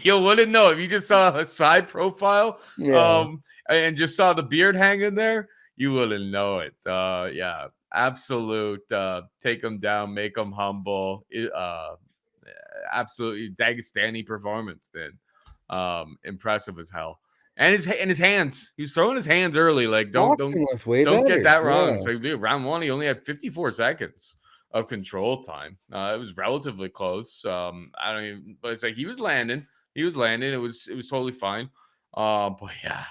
you wouldn't know if you just saw a side profile and just saw the beard hanging there, you wouldn't know it. Yeah. Absolute take him down, make him humble. Absolutely Dagestani performance, man. Impressive as hell. And his hands. He's throwing his hands early. Like, don't get that wrong. So round 1, he only had 54 seconds of control time. It was relatively close. I don't even, but it's like he was landing. It was totally fine. But yeah,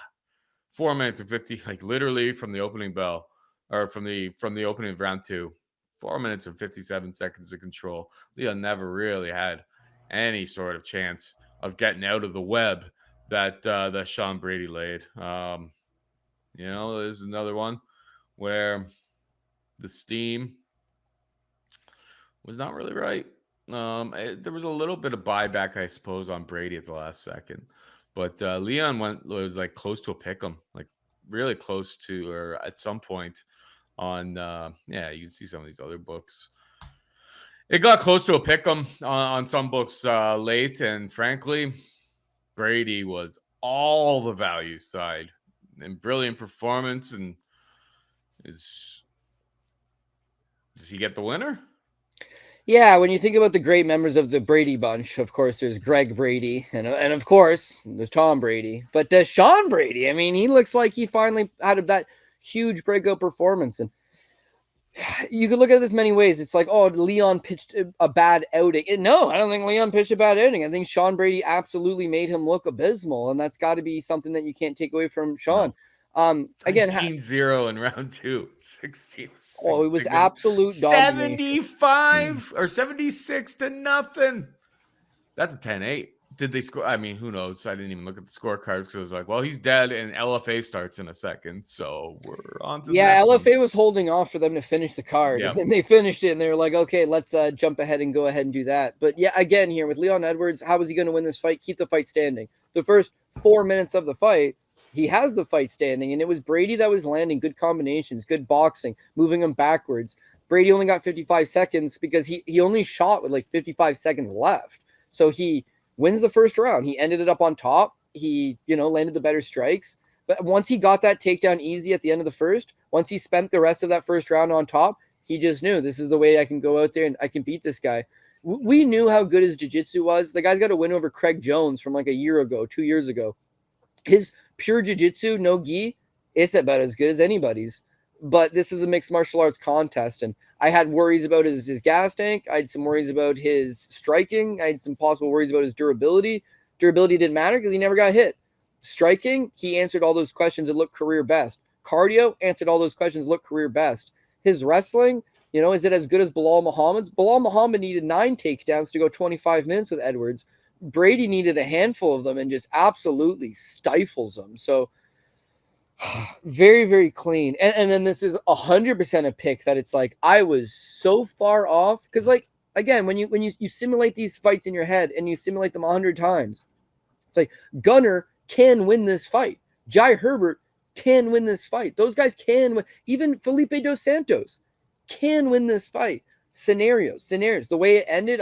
4 minutes and 50, like literally from the opening bell. Or from the opening of round 2, 4 minutes and 57 seconds of control. Leon never really had any sort of chance of getting out of the web that Sean Brady laid. There's another one where the steam was not really right. There was a little bit of buyback, I suppose, on Brady at the last second, but Leon was like close to a pick'em, like really close to, or at some point. On you can see some of these other books. It got close to a pick'em on some books late, and frankly, Brady was all the value side and brilliant performance. And does he get the winner? Yeah, when you think about the great members of the Brady bunch, of course, there's Greg Brady, and of course, there's Tom Brady. But Sean Brady, I mean, he looks like he finally had that huge breakout performance. And you could look at this many ways. It's like, oh, Leon pitched a bad outing. No, I don't think Leon pitched a bad outing. I think Sean Brady absolutely made him look abysmal, and that's got to be something that you can't take away from Sean. Again, 16-0 in round 2. 16. Oh, it was absolute 75 or 76 to nothing. That's a 10-8. Did they score? I mean, who knows? I didn't even look at the scorecards because I was like, well, he's dead, and LFA starts in a second, so we're on to LFA was holding off for them to finish the card, and then they finished it, and they were like, okay, let's jump ahead and go ahead and do that. But yeah, again, here with Leon Edwards, how is he going to win this fight? Keep the fight standing. The first 4 minutes of the fight, he has the fight standing, and it was Brady that was landing good combinations, good boxing, moving him backwards. Brady only got 55 seconds because he only shot with like 55 seconds left. So he wins the first round. He ended it up on top. He, landed the better strikes. But once he got that takedown easy at the end of the first, once he spent the rest of that first round on top, he just knew this is the way I can go out there and I can beat this guy. We knew how good his jiu-jitsu was. The guy's got a win over Craig Jones from like a year ago, 2 years ago. His pure jiu-jitsu, no gi, it's about as good as anybody's. But this is a mixed martial arts contest, and I had worries about his gas tank. I had some worries about his striking. I had some possible worries about his durability. Durability didn't matter because he never got hit. Striking, he answered all those questions and looked career best. Cardio, answered all those questions, looked career best. His wrestling, is it as good as Bilal Muhammad's? Bilal Muhammad needed 9 takedowns to go 25 minutes with Edwards. Brady needed a handful of them and just absolutely stifles them. So very, very clean. And then this is 100% a pick that it's like, I was so far off. Because like, again, when you simulate these fights in your head and you simulate them 100 times, it's like Gunnar can win this fight. Jai Herbert can win this fight. Those guys can win. Even Felipe Dos Santos can win this fight. Scenarios. The way it ended,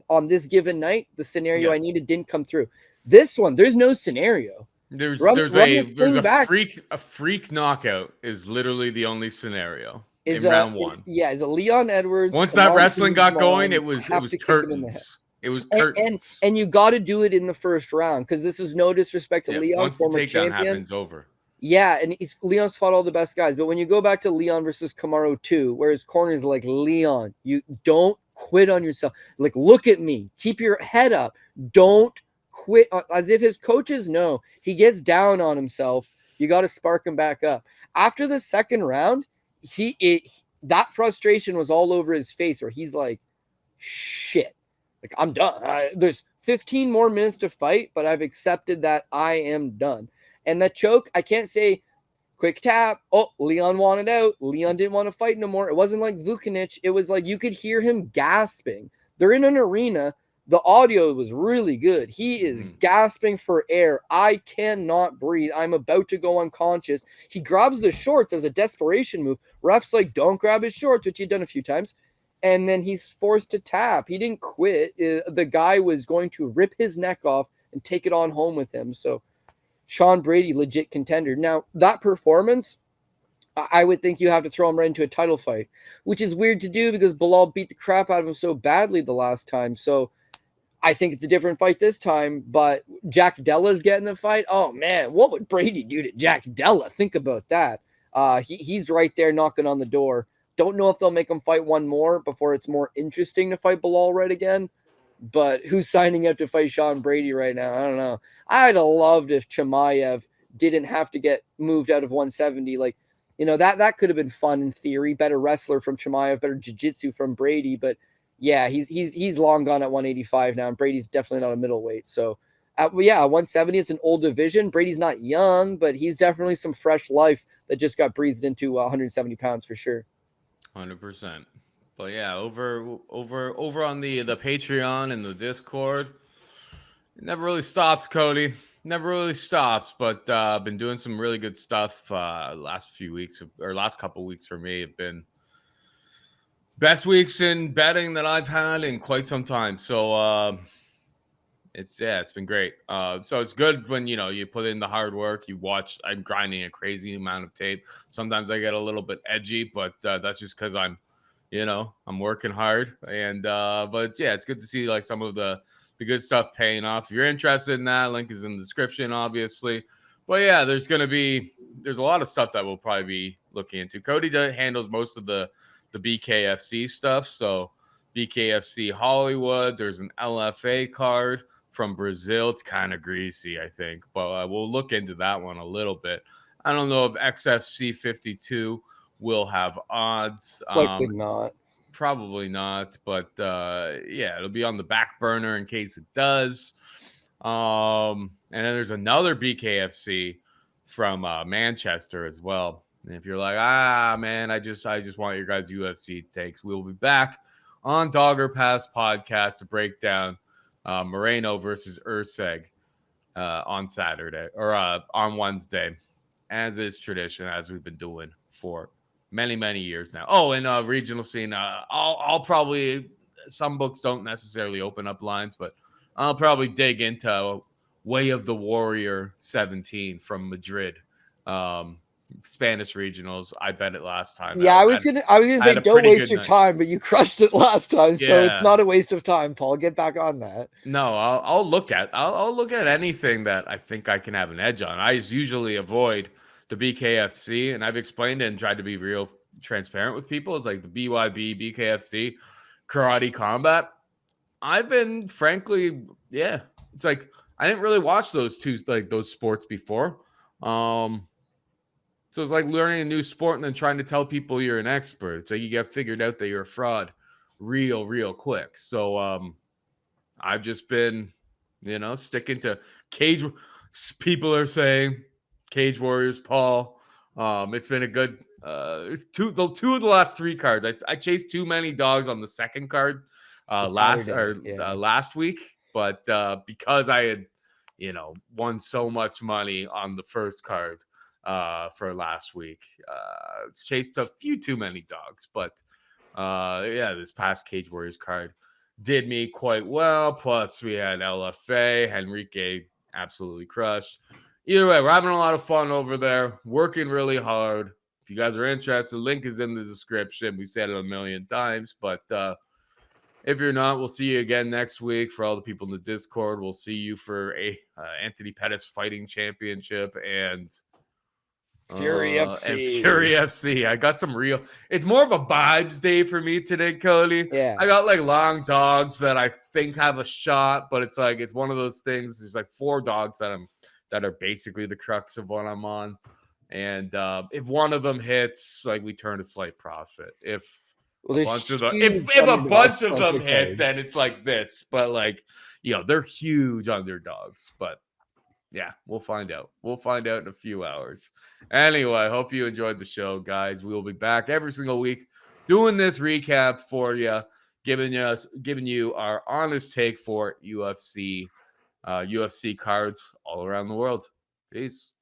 on this given night, the scenario Yeah. I needed didn't come through. This one, there's no scenario. There's Run this thing back. a freak knockout is literally the only scenario Is in round one. is a Leon Edwards. Once that Kamaru wrestling got going, Usman, it was have to kick him in the head. curtains. It was curtains. And you got to do it in the first round, because this is no disrespect to Leon, once the former takedown champion. happens, over. Yeah, and Leon's fought all the best guys. But when you go back to Leon versus Kamaru 2, where his corner is like, Leon, you don't quit on yourself. Like, look at me. Keep your head up. Don't quit. As if his coaches know. He gets down on himself. You got to spark him back up. After the second round, that frustration was all over his face, where he's like, shit. Like, I'm done. There's 15 more minutes to fight, but I've accepted that I am done. And that choke, I can't say quick tap. Oh, Leon wanted out. Leon didn't want to fight no more. It wasn't like Vucinic. It was like you could hear him gasping. They're in an arena. The audio was really good. He is gasping for air. I cannot breathe. I'm about to go unconscious. He grabs the shorts as a desperation move. Ref's like, don't grab his shorts, which he'd done a few times. And then he's forced to tap. He didn't quit. The guy was going to rip his neck off and take it on home with him. So Sean Brady, legit contender. Now, that performance, I would think you have to throw him right into a title fight, which is weird to do because Bilal beat the crap out of him so badly the last time. So I think it's a different fight this time, but Jack Della's getting the fight. Oh, man, what would Brady do to Jack Della? Think about that. He's right there knocking on the door. Don't know if they'll make him fight one more before it's more interesting to fight Bilal right again. But who's signing up to fight Sean Brady right now? I don't know. I'd have loved if Chimaev didn't have to get moved out of 170. Like, that could have been fun in theory. Better wrestler from Chimaev, better jiu-jitsu from Brady. But yeah, he's long gone at 185 now, and Brady's definitely not a middleweight. So, 170, it's an old division. Brady's not young, but he's definitely some fresh life that just got breathed into 170 pounds for sure. 100%. But yeah, over on the Patreon and the Discord, it never really stops, Cody. Never really stops. But I've been doing some really good stuff last couple weeks for me have been best weeks in betting that I've had in quite some time. So it's been great. So it's good when you put in the hard work. You watch. I'm grinding a crazy amount of tape. Sometimes I get a little bit edgy, but that's just because I'm working hard. And but yeah, it's good to see like some of the good stuff paying off. If you're interested in that, link is in the description, obviously. But yeah, there's a lot of stuff that we'll probably be looking into. Cody handles most of the BKFC stuff. So BKFC Hollywood, there's an LFA card from Brazil. It's kind of greasy, I think, but we'll look into that one a little bit. I don't know if XFC 52 will have odds. Likely not. Probably not, but it'll be on the back burner in case it does. And then there's another BKFC from Manchester as well. And if you're like, man, I just want your guys' UFC takes, we'll be back on Dogger Pass podcast to break down Moreno versus Urseg on Saturday or on Wednesday, as is tradition, as we've been doing for many years now. Oh, and regional scene. I'll probably, some books don't necessarily open up lines, but I'll probably dig into Way of the Warrior 17 from Madrid. Spanish regionals. I bet it last time. Yeah, I was gonna say don't waste your time, but you crushed it last time, so it's not a waste of time, Paul. Get back on that. No, I'll look at anything that I think I can have an edge on. I usually avoid the BKFC, and I've explained it and tried to be real transparent with people. It's like the BYB, BKFC, Karate Combat. I've been frankly, it's like I didn't really watch those sports before. So it's like learning a new sport and then trying to tell people you're an expert. So you get figured out that you're a fraud real quick. So I've just been, sticking to cage. People are saying Cage Warriors, Paul. It's been a good two of the last three cards. I chased too many dogs on the second card last week, but because I had won so much money on the first card for last week, chased a few too many dogs, but Yeah, this past Cage Warriors card did me quite well. Plus, we had LFA, Henrique absolutely crushed. Either way, we're having a lot of fun over there, working really hard. If you guys are interested, the link is in the description. We said it a million times, but if you're not, we'll see you again next week. For all the people in the Discord, we'll see you for a Anthony Pettis Fighting Championship and Fury FC. Fury FC. I got some real. It's more of a vibes day for me today, Cody. Yeah. I got like long dogs that I think have a shot, but it's like it's one of those things. There's like 4 dogs that are basically the crux of what I'm on, and if one of them hits, like we turn a slight profit. If Well, a bunch of them, huge if a bunch of them underdog hit, cards. then it's like this. But like they're huge underdogs, but. Yeah, we'll find out. We'll find out in a few hours. Anyway, I hope you enjoyed the show, guys. We will be back every single week doing this recap for you, giving you our honest take for UFC cards all around the world. Peace.